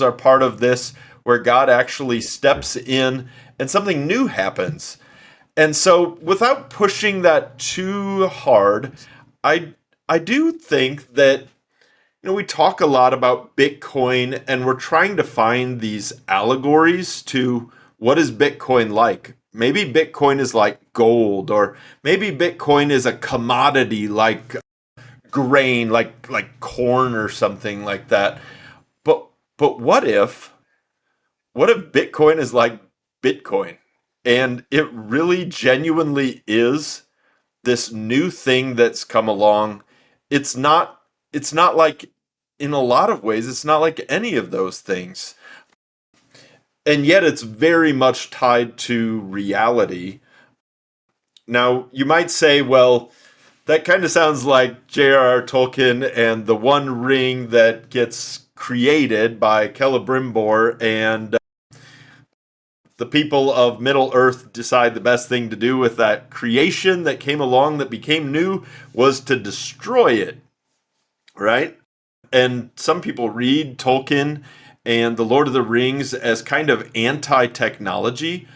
A: are part of this, where God actually steps in and something new happens. And so, without pushing that too hard, I do think that we talk a lot about Bitcoin, and we're trying to find these allegories to what is Bitcoin like. Maybe Bitcoin is like gold, or maybe Bitcoin is a commodity like grain, like corn or something like that. But what if Bitcoin is like Bitcoin, and it really genuinely is this new thing that's come along. It's not like, in a lot of ways, it's not like any of those things. And yet it's very much tied to reality. Now, you might say, well, that kind of sounds like J.R.R. Tolkien and the One Ring that gets created by Celebrimbor, and the people of Middle Earth decide the best thing to do with that creation that came along that became new was to destroy it, right? And some people read Tolkien and The Lord of the Rings as kind of anti-technology,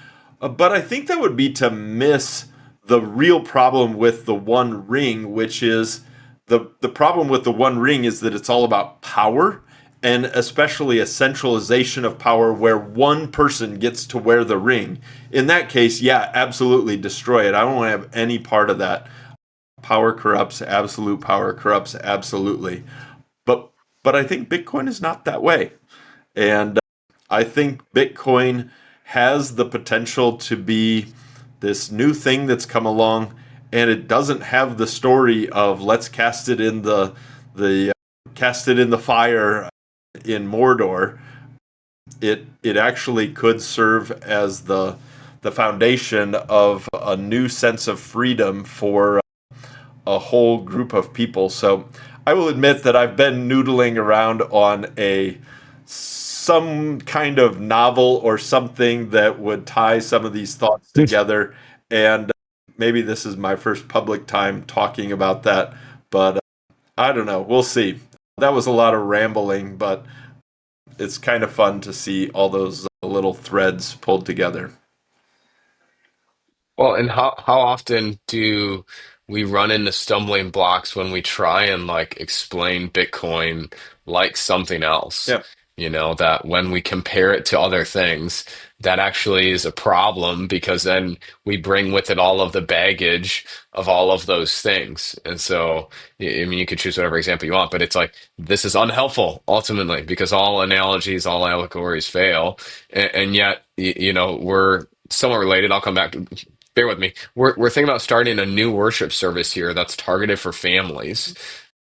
A: but I think that would be to miss the real problem with the One Ring, which is the problem with the One Ring is that it's all about power, and especially a centralization of power where one person gets to wear the ring. In that case, yeah, absolutely destroy it. I don't want to have any part of that. Power corrupts, absolute power corrupts absolutely. But but I think Bitcoin is not that way. And I think Bitcoin has the potential to be this new thing that's come along, and it doesn't have the story of let's cast it in the cast it in the fire in Mordor. It actually could serve as the foundation of a new sense of freedom for a whole group of people. So I will admit that I've been noodling around on some kind of novel or something that would tie some of these thoughts together. And maybe this is my first public time talking about that, but I don't know. We'll see. That was a lot of rambling, but it's kind of fun to see all those little threads pulled together.
B: Well, and how often do we run into stumbling blocks when we try and like explain Bitcoin like something else?
A: Yeah,
B: You know, that when we compare it to other things, that actually is a problem because then we bring with it all of the baggage of all of those things. And so, I mean, you could choose whatever example you want, but it's like this is unhelpful ultimately because all analogies, all allegories fail. And yet, you know, we're somewhat related. I'll come back to bear with me. We're thinking about starting a new worship service here that's targeted for families.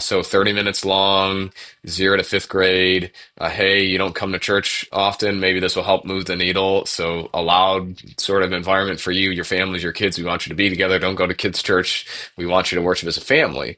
B: So 30 minutes long, 0 to 5th grade. Hey, you don't come to church often. Maybe this will help move the needle. So a loud sort of environment for you, your families, your kids. We want you to be together. Don't go to kids' church. We want you to worship as a family.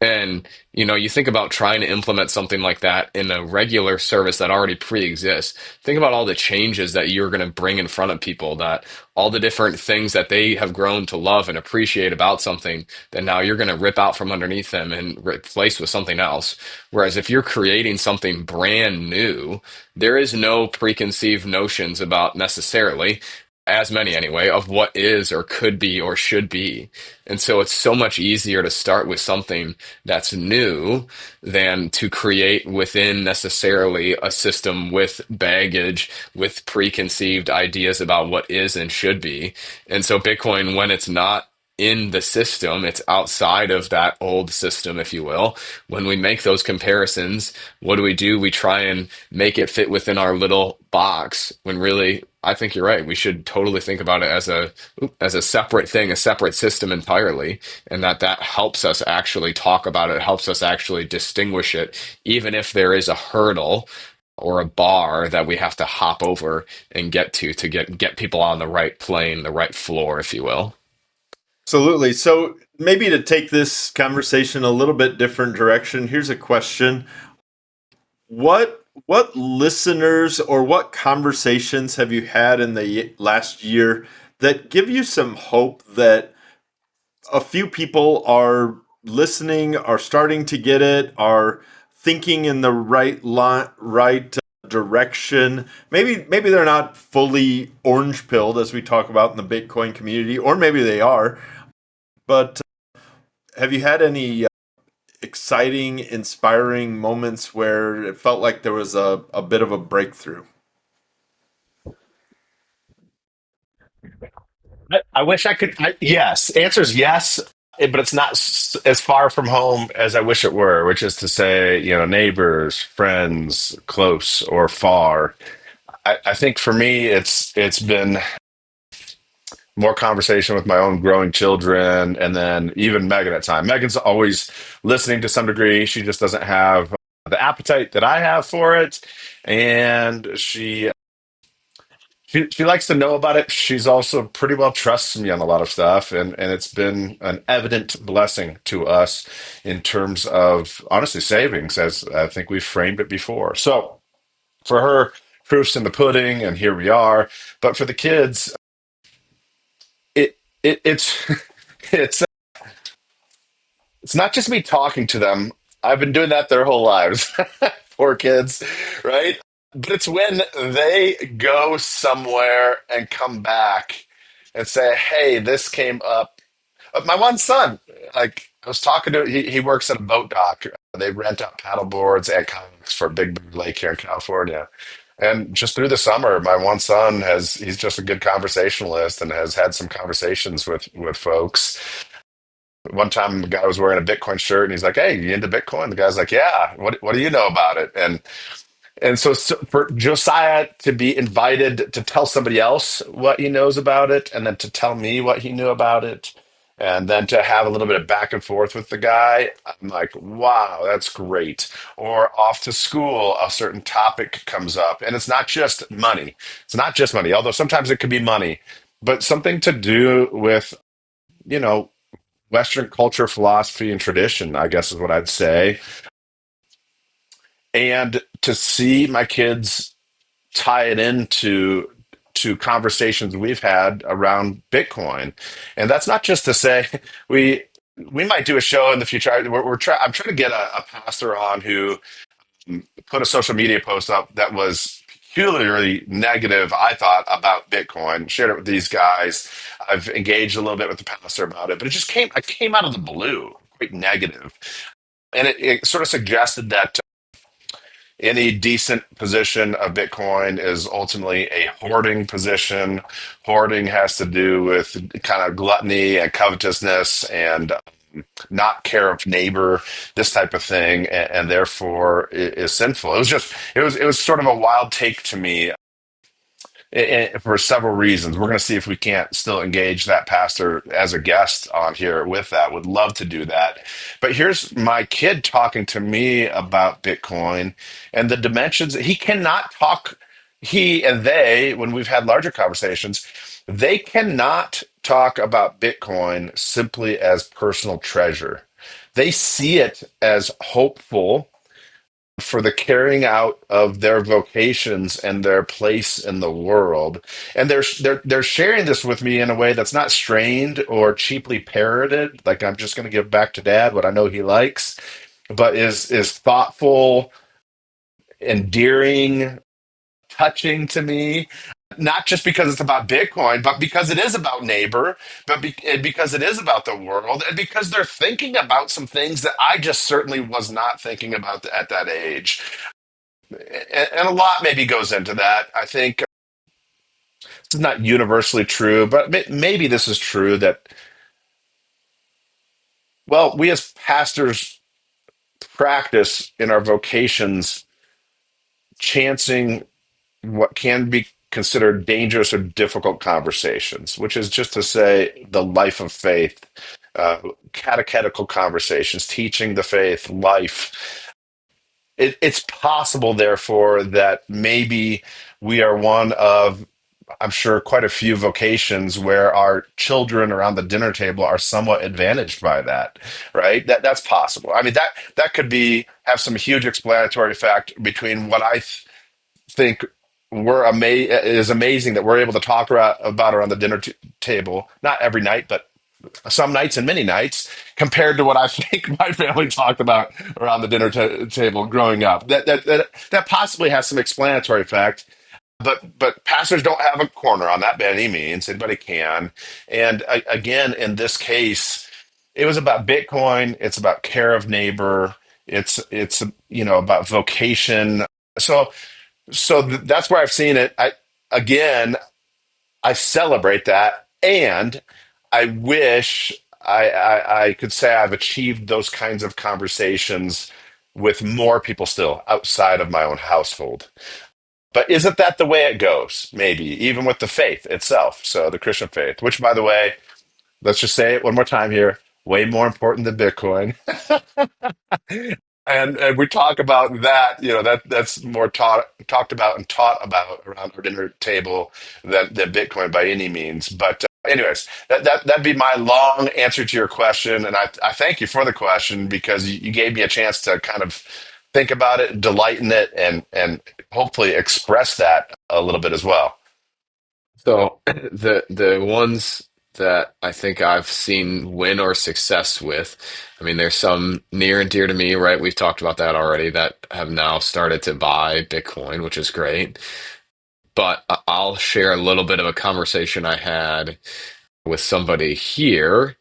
B: And you know, you think about trying to implement something like that in a regular service that already pre-exists. Think about all the changes that you're going to bring in front of people, that all the different things that they have grown to love and appreciate about something that now you're going to rip out from underneath them and replace with something else. Whereas if you're creating something brand new, there is no preconceived notions about necessarily, as many anyway, of what is or could be or should be. And so it's so much easier to start with something that's new than to create within necessarily a system with baggage, with preconceived ideas about what is and should be. And so Bitcoin, when it's not in the system, it's outside of that old system, if you will. When we make those comparisons, what do? We try and make it fit within our little box when really, I think you're right. We should totally think about it as a separate thing, a separate system entirely, and that helps us actually talk about it, helps us actually distinguish it, even if there is a hurdle or a bar that we have to hop over and get to get people on the right plane, the right floor, if you will.
A: absolutely. So maybe to take this conversation a little bit different direction, here's a question. What listeners or what conversations have you had in the last year that give you some hope that a few people are listening, are starting to get it, are thinking in the right direction? Maybe they're not fully orange pilled as we talk about in the Bitcoin community, or maybe they are. But have you had any exciting, inspiring moments where it felt like there was a bit of a breakthrough?
C: I wish I could. Yes, answer is yes, but it's not as far from home as I wish it were, which is to say, neighbors, friends, close or far. I think for me, it's been more conversation with my own growing children, and then even Megan at time. Megan's always listening to some degree. She just doesn't have the appetite that I have for it, and she likes to know about it. She's also pretty well trusts me on a lot of stuff, and it's been an evident blessing to us in terms of honestly savings, as I think we've framed it before. So for her, proof's in the pudding, and here we are. But for the kids, it's it's it's not just me talking to them. I've been doing that their whole lives. Poor kids, right? But it's when they go somewhere and come back and say, "Hey, this came up." My one son, like I was talking to, he works at a boat dock. They rent out paddle boards and kayaks for Big Bear Lake here in California. And just through the summer, my one son he's just a good conversationalist and has had some conversations with folks. One time, the guy was wearing a Bitcoin shirt, and he's like, "Hey, you into Bitcoin?" The guy's like, "Yeah. What do you know about it?" And so for Josiah to be invited to tell somebody else what he knows about it, and then to tell me what he knew about it, and then to have a little bit of back and forth with the guy, I'm like, wow, that's great. Or off to school, a certain topic comes up, and it's not just money. It's not just money, although sometimes it could be money, but something to do with, you know, Western culture, philosophy, and tradition, I guess is what I'd say. And to see my kids tie it into to conversations we've had around Bitcoin, and that's not just to say we might do a show in the future. I'm trying to get a pastor on who put a social media post up that was peculiarly negative, I thought, about Bitcoin. Shared it with these guys. I've engaged a little bit with the pastor about it, but I came out of the blue, quite negative, and it sort of suggested that any decent position of Bitcoin is ultimately a hoarding position. Hoarding has to do with kind of gluttony and covetousness and not care of neighbor, this type of thing, and therefore is sinful. It was sort of a wild take to me for several reasons. We're going to see if we can't still engage that pastor as a guest on here with that. Would love to do that. But here's my kid talking to me about Bitcoin and the dimensions. He cannot talk, he and they, when we've had larger conversations, they cannot talk about Bitcoin simply as personal treasure. They see it as hopeful for the carrying out of their vocations and their place in the world. And they're sharing this with me in a way that's not strained or cheaply parroted, like I'm just going to give back to dad what I know he likes, but is thoughtful, endearing, touching to me. Not just because it's about Bitcoin, but because it is about neighbor, and because it is about the world, and because they're thinking about some things that I just certainly was not thinking about at that age. And a lot maybe goes into that. I think this is not universally true, but maybe this is true that, well, we as pastors practice in our vocations chancing what can be considered dangerous or difficult conversations, which is just to say the life of faith, uh, catechetical conversations, teaching the faith, life. It's possible, therefore, that maybe we are one of, I'm sure, quite a few vocations where our children around the dinner table are somewhat advantaged by that, right? That's possible. I mean, that could be have some huge explanatory fact between what I think is amazing that we're able to talk about around the dinner table, not every night, but some nights and many nights, compared to what I think my family talked about around the dinner table growing up. That possibly has some explanatory fact, but pastors don't have a corner on that by any means. Anybody can, and again, in this case, it was about Bitcoin. It's about care of neighbor. It's about vocation. So that's where I've seen it. Again, I celebrate that, and I wish I could say I've achieved those kinds of conversations with more people still outside of my own household. But isn't that the way it goes? Maybe even with the faith itself. So the Christian faith, which by the way, let's just say it one more time here, way more important than Bitcoin. And we talk about that, that's more talked about and taught about around our dinner table than Bitcoin by any means. But anyways, that'd be my long answer to your question, and I thank you for the question because you gave me a chance to kind of think about it, delight in it, and hopefully express that a little bit as well.
B: So the ones that I think I've seen win or success with, I mean, there's some near and dear to me, right? We've talked about that already that have now started to buy Bitcoin, which is great. But I'll share a little bit of a conversation I had with somebody here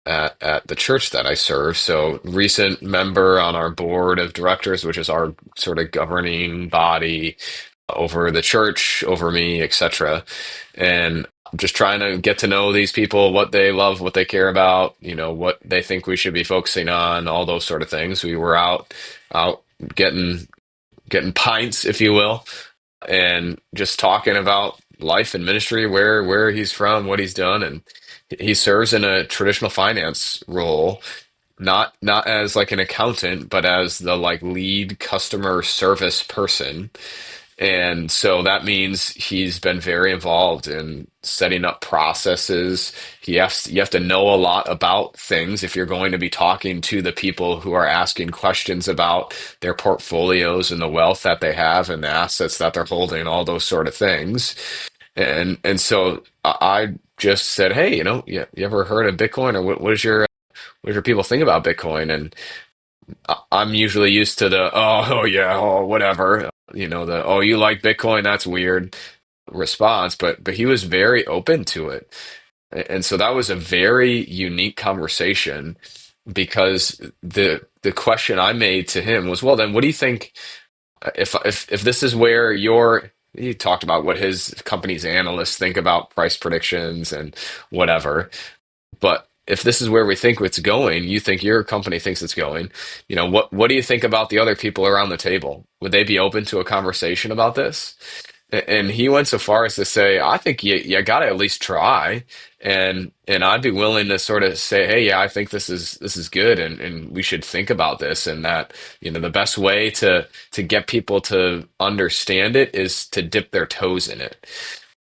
B: at the church that I serve. So, recent member on our board of directors, which is our sort of governing body over the church, over me, etc. And I'm just trying to get to know these people, what they love, what they care about, what they think we should be focusing on, all those sort of things. We were out getting pints, if you will, and just talking about life and ministry, where he's from, what he's done, and he serves in a traditional finance role, not as like an accountant, but as the like lead customer service person. And so that means he's been very involved in setting up processes. You have to know a lot about things if you're going to be talking to the people who are asking questions about their portfolios and the wealth that they have and the assets that they're holding, all those sort of things. And so I just said, hey, you ever heard of Bitcoin, or what does your people think about Bitcoin? And I'm usually used to the oh yeah, oh whatever, the oh, you like Bitcoin, that's weird response, but he was very open to it. And so that was a very unique conversation because the question I made to him was, well, then what do you think if this is where he talked about what his company's analysts think about price predictions and whatever. But if this is where we think it's going, you think your company thinks it's going, what do you think about the other people around the table? Would they be open to a conversation about this? And he went so far as to say, I think you got to at least try. And I'd be willing to sort of say, hey, yeah, I think this is good, and we should think about this. And that, the best way to get people to understand it is to dip their toes in it,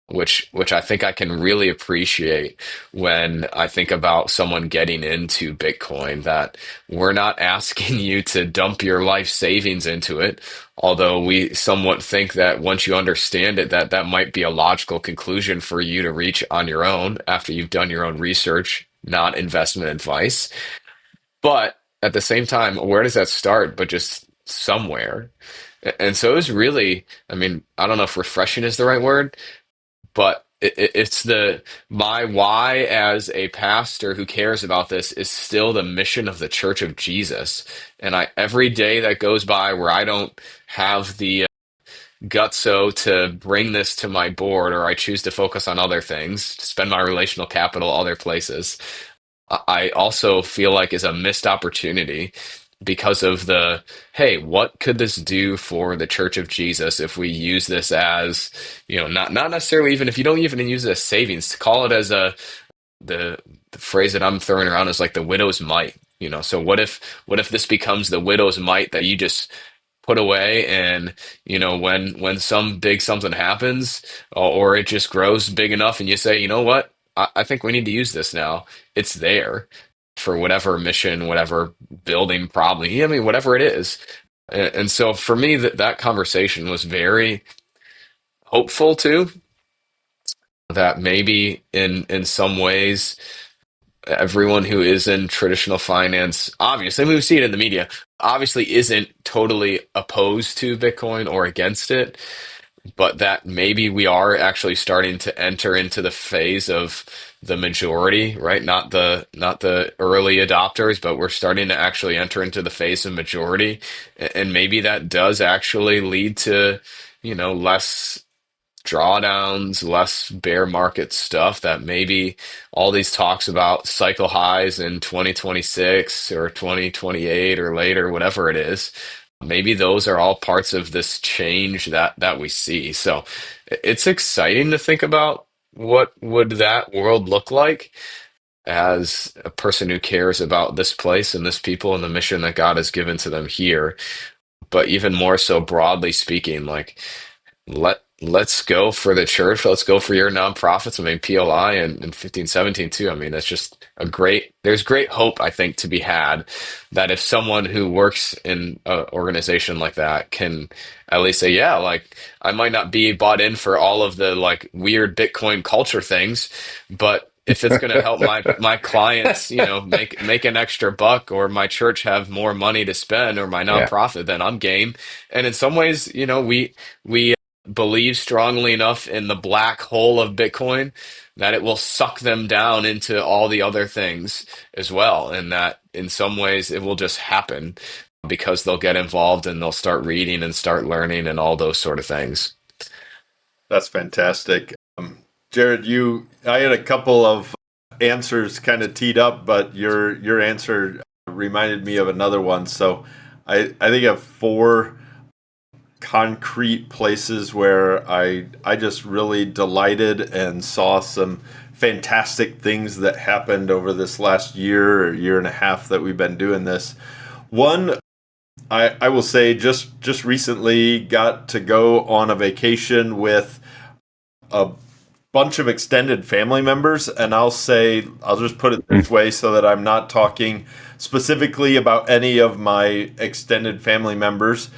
B: which I think I can really appreciate when I think about someone getting into Bitcoin, that we're not asking you to dump your life savings into it, although we somewhat think that once you understand it, that might be a logical conclusion for you to reach on your own after you've done your own research, not investment advice. But at the same time, where does that start? But just somewhere. And so it was really, I mean, I don't know if refreshing is the right word, but it's my why as a pastor who cares about this is still the mission of the Church of Jesus. And every day that goes by where I don't have the gutso to bring this to my board, or I choose to focus on other things, to spend my relational capital other places, I also feel like is a missed opportunity because of hey, what could this do for the Church of Jesus if we use this as, not necessarily, even if you don't even use it as savings, to call it as the phrase that I'm throwing around is like the widow's mite. So what if this becomes the widow's mite that you just put away, and when some big something happens, or it just grows big enough and you say, you know what, I think we need to use this now. It's there for whatever mission, whatever building problem, I mean, whatever it is. And so for me, that conversation was very hopeful too, that maybe in some ways everyone who is in traditional finance, obviously, I mean, we see it in the media, obviously isn't totally opposed to Bitcoin or against it, but that maybe we are actually starting to enter into the phase of the majority, right? Not the early adopters, but we're starting to actually enter into the phase of majority. And maybe that does actually lead to, less drawdowns, less bear market stuff, that maybe all these talks about cycle highs in 2026 or 2028 or later, whatever it is, maybe those are all parts of this change that we see. So it's exciting to think about what would that world look like as a person who cares about this place and this people and the mission that God has given to them here. But even more so, broadly speaking, like let's go for the church. Let's go for your nonprofits. I mean, PLI and 1517 too. I mean, that's just there's great hope, I think, to be had that if someone who works in an organization like that can at least say, yeah, like I might not be bought in for all of the like weird Bitcoin culture things, but if it's going to help my clients, make an extra buck, or my church have more money to spend, or my
C: Yeah.
B: nonprofit, then I'm game. And in some ways, we believe strongly enough in the black hole of Bitcoin that it will suck them down into all the other things as well. And that in some ways it will just happen because they'll get involved and they'll start reading and start learning and all those sort of things.
A: That's fantastic. Jared, I had a couple of answers kind of teed up, but your answer reminded me of another one. So I think I have four concrete places where I just really delighted and saw some fantastic things that happened over this last year or year and a half that we've been doing this. One, I will say just recently got to go on a vacation with a bunch of extended family members, and I'll just put it this way so that I'm not talking specifically about any of my extended family members,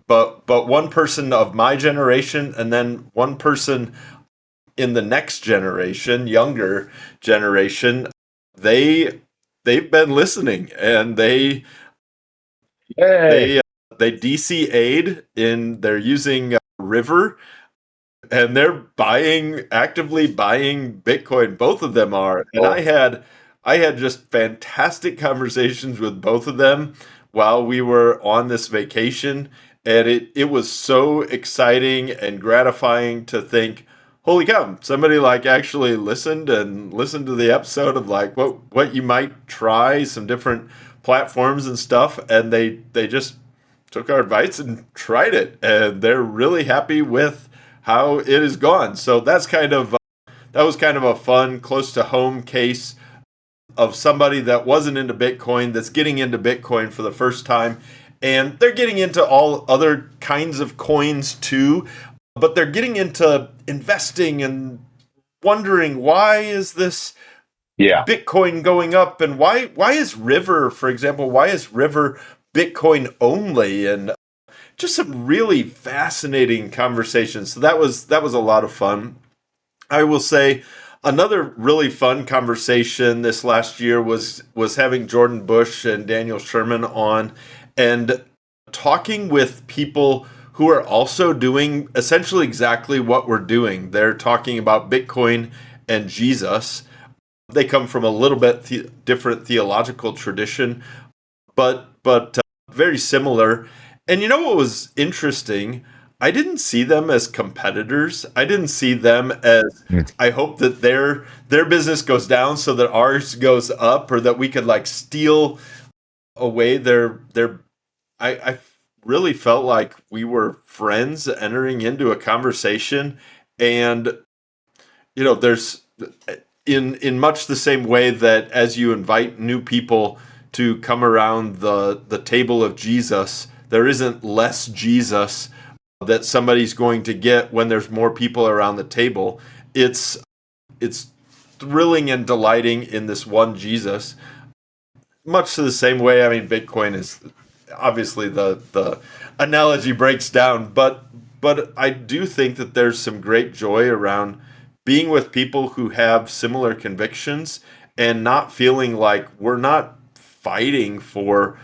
A: but one person of my generation and then one person in the next generation, younger generation, they've been listening, and
C: Hey.
A: they DCA'd they're using River, and they're actively buying Bitcoin. Both of them are. And
C: Oh,
A: I had just fantastic conversations with both of them while we were on this vacation. And it was so exciting and gratifying to think, holy cow, somebody like actually listened to the episode of like what you might try, some different platforms and stuff, and they just took our advice and tried it, and they're really happy with how it has gone. So that was kind of a fun, close to home case of somebody that wasn't into Bitcoin that's getting into Bitcoin for the first time, and they're getting into all other kinds of coins too, but they're getting into investing and wondering, why is this
C: yeah.
A: Bitcoin going up, and why is River, for example, why is River Bitcoin only, and just some really fascinating conversations. So that was a lot of fun. I will say another really fun conversation this last year was having Jordan Bush and Daniel Sherman on, and talking with people who are also doing essentially exactly what we're doing. They're talking about Bitcoin and Jesus. They come from a little bit different theological tradition, but very similar. And you know what was interesting? I didn't see them as competitors. I didn't see them as,
C: Mm.
A: I hope that their business goes down so that ours goes up, or that we could like steal away their I really felt like we were friends entering into a conversation. And there's, in much the same way that as you invite new people to come around the table of Jesus, there isn't less Jesus that somebody's going to get when there's more people around the table. It's thrilling and delighting in this one Jesus. Much to the same way, I mean, Bitcoin is obviously the analogy breaks down, but I do think that there's some great joy around being with people who have similar convictions, and not feeling like we're not fighting for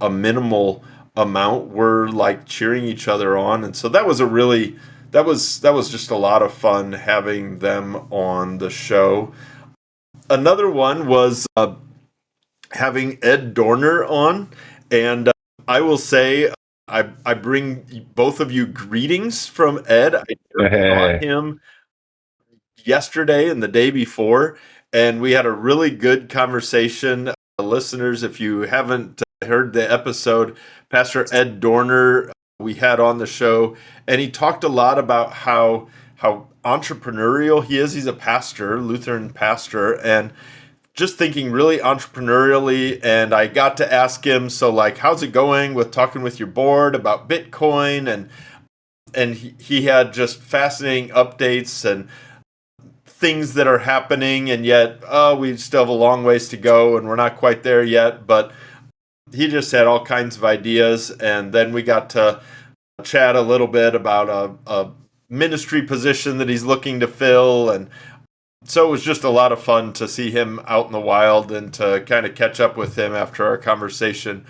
A: a minimal amount. We're like cheering each other on. And so that was that was just a lot of fun having them on the show. Another one was having Ed Dorner on, and I will say I bring both of you greetings from Ed. I just saw
C: Hey.
A: him yesterday and the day before, and we had a really good conversation. Listeners, if you haven't I heard the episode, Pastor Ed Dorner, we had on the show, and he talked a lot about how entrepreneurial he is. He's a pastor, Lutheran pastor, and just thinking really entrepreneurially. And I got to ask him, so like, how's it going with talking with your board about Bitcoin? And he had just fascinating updates and things that are happening, and yet we still have a long ways to go, and we're not quite there yet. But he just had all kinds of ideas, and then we got to chat a little bit about a ministry position that he's looking to fill, and so it was just a lot of fun to see him out in the wild and to kind of catch up with him after our conversation.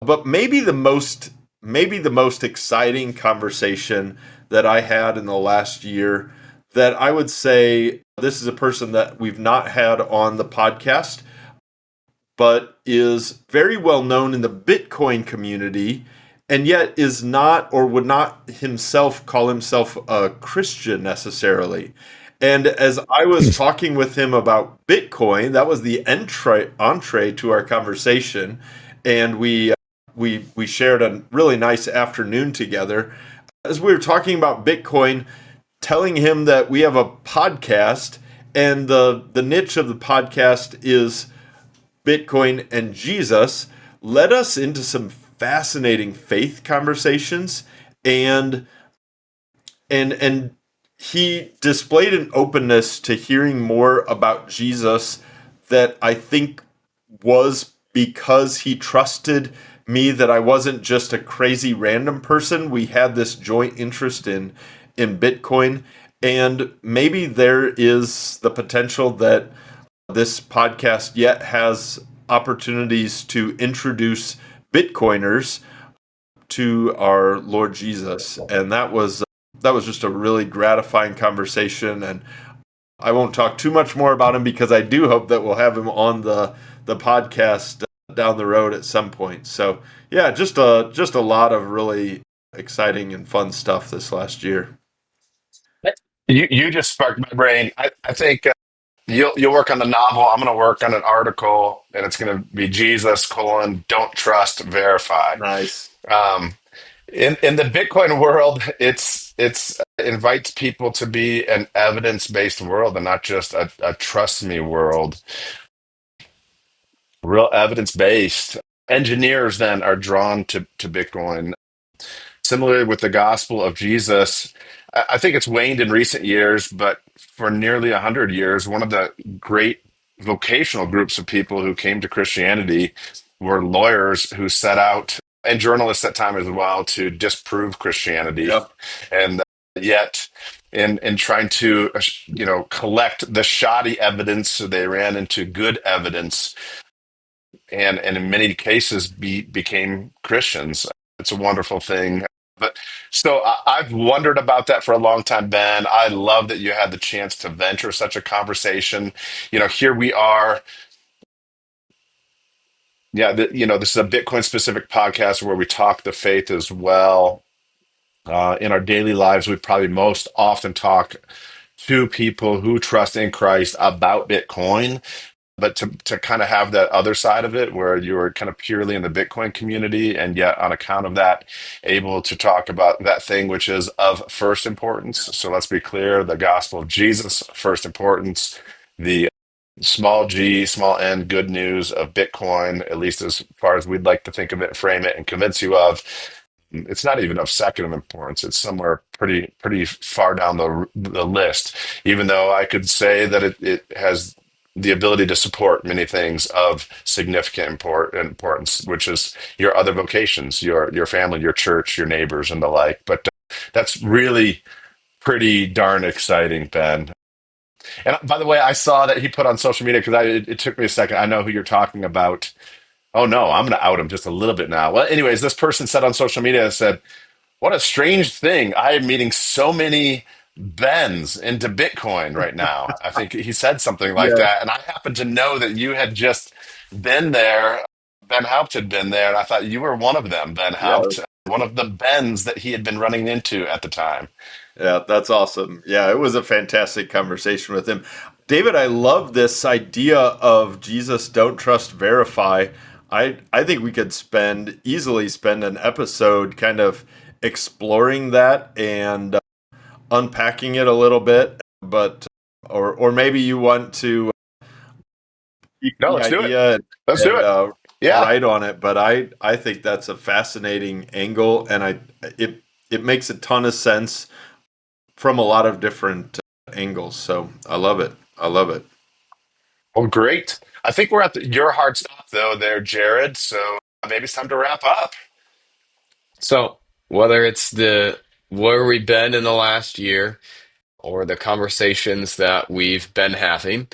A: But maybe the most exciting conversation that I had in the last year, that I would say this is a person that we've not had on the podcast, but is very well known in the Bitcoin community, and yet is not, or would not himself call himself, a Christian necessarily. And as I was talking with him about Bitcoin, that was the entree to our conversation, and we shared a really nice afternoon together. As we were talking about Bitcoin, telling him that we have a podcast, and the niche of the podcast is Bitcoin and Jesus, led us into some fascinating faith conversations, and and he displayed an openness to hearing more about Jesus that I think was because he trusted me, that I wasn't just a crazy random person. We had this joint interest in Bitcoin, and maybe there is the potential that this podcast yet has opportunities to introduce Bitcoiners to our Lord Jesus. And that was just a really gratifying conversation. And I won't talk too much more about him, because I do hope that we'll have him on the podcast down the road at some point. So yeah, just a lot of really exciting and fun stuff this last year.
C: You just sparked my brain. I think you'll work on the novel. I'm going to work on an article, and it's going to be Jesus colon don't trust verify.
A: Nice.
C: Um, in the Bitcoin world, it's invites people to be an evidence based world and not just a trust me world. Real evidence based. Engineers then are drawn to Bitcoin. Similarly with the gospel of Jesus, I think it's waned in recent years, but for nearly 100 years, one of the great vocational groups of people who came to Christianity were lawyers who set out, and journalists at time as well, to disprove Christianity.
A: Yep.
C: And yet, in trying to collect the shoddy evidence, so they ran into good evidence, and in many cases became Christians. It's a wonderful thing. But so I've wondered about that for a long time, Ben. I love that you had the chance to venture such a conversation. Here we are. Yeah, this is a Bitcoin specific podcast where we talk the faith as well. In our daily lives, we probably most often talk to people who trust in Christ about Bitcoin. But to kind of have that other side of it where you're kind of purely in the Bitcoin community, and yet on account of that, able to talk about that thing which is of first importance. So let's be clear, the gospel of Jesus, first importance, the small g, small n, good news of Bitcoin, at least as far as we'd like to think of it, frame it, and convince you of. It's not even of second importance. It's somewhere pretty far down the list. Even though I could say that it has the ability to support many things of significant importance, which is your other vocations, your family, your church, your neighbors, and the like. But that's really pretty darn exciting, Ben. And by the way, I saw that he put on social media because it took me a second. I know who you're talking about. Oh no, I'm going to out him just a little bit now. Well, anyways, this person said on social media, said, "What a strange thing. I am meeting so many Bens into Bitcoin right now." I think he said something like
A: Yeah.
C: that. And I happen to know that you had just been there. Ben Haupt had been there. And I thought you were one of them, Ben
A: Yeah.
C: Haupt, one of the Bens that he had been running into at the time.
A: Yeah, that's awesome. Yeah, it was a fantastic conversation with him. David, I love this idea of Jesus don't trust, verify. I think we could easily spend an episode kind of exploring that and unpacking it a little bit. But or maybe you want to keep
C: No,
A: the
C: let's do it.
A: idea
C: Let's do
A: and
C: it. Yeah.
A: write on it. But I think that's a fascinating angle, and it makes a ton of sense from a lot of different angles. So I love it. I love it.
C: Well, great. I think we're at your hard stop though, there, Jared. So maybe it's time to wrap up.
B: So, whether it's the where we've been in the last year or the conversations that we've been having,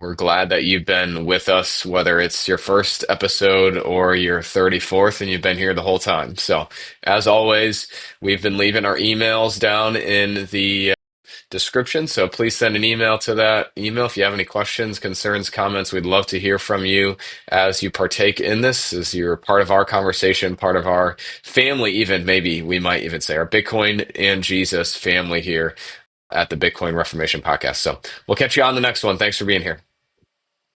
B: we're glad that you've been with us, whether it's your first episode or your 34th, and you've been here the whole time. So, as always, we've been leaving our emails down in the description. So please send an email to that email if you have any questions, concerns, comments. We'd love to hear from you as you partake in this, as you're part of our conversation, part of our family, even maybe we might even say our Bitcoin and Jesus family here at the Bitcoin Reformation podcast. So we'll catch you on the next one. Thanks for being here.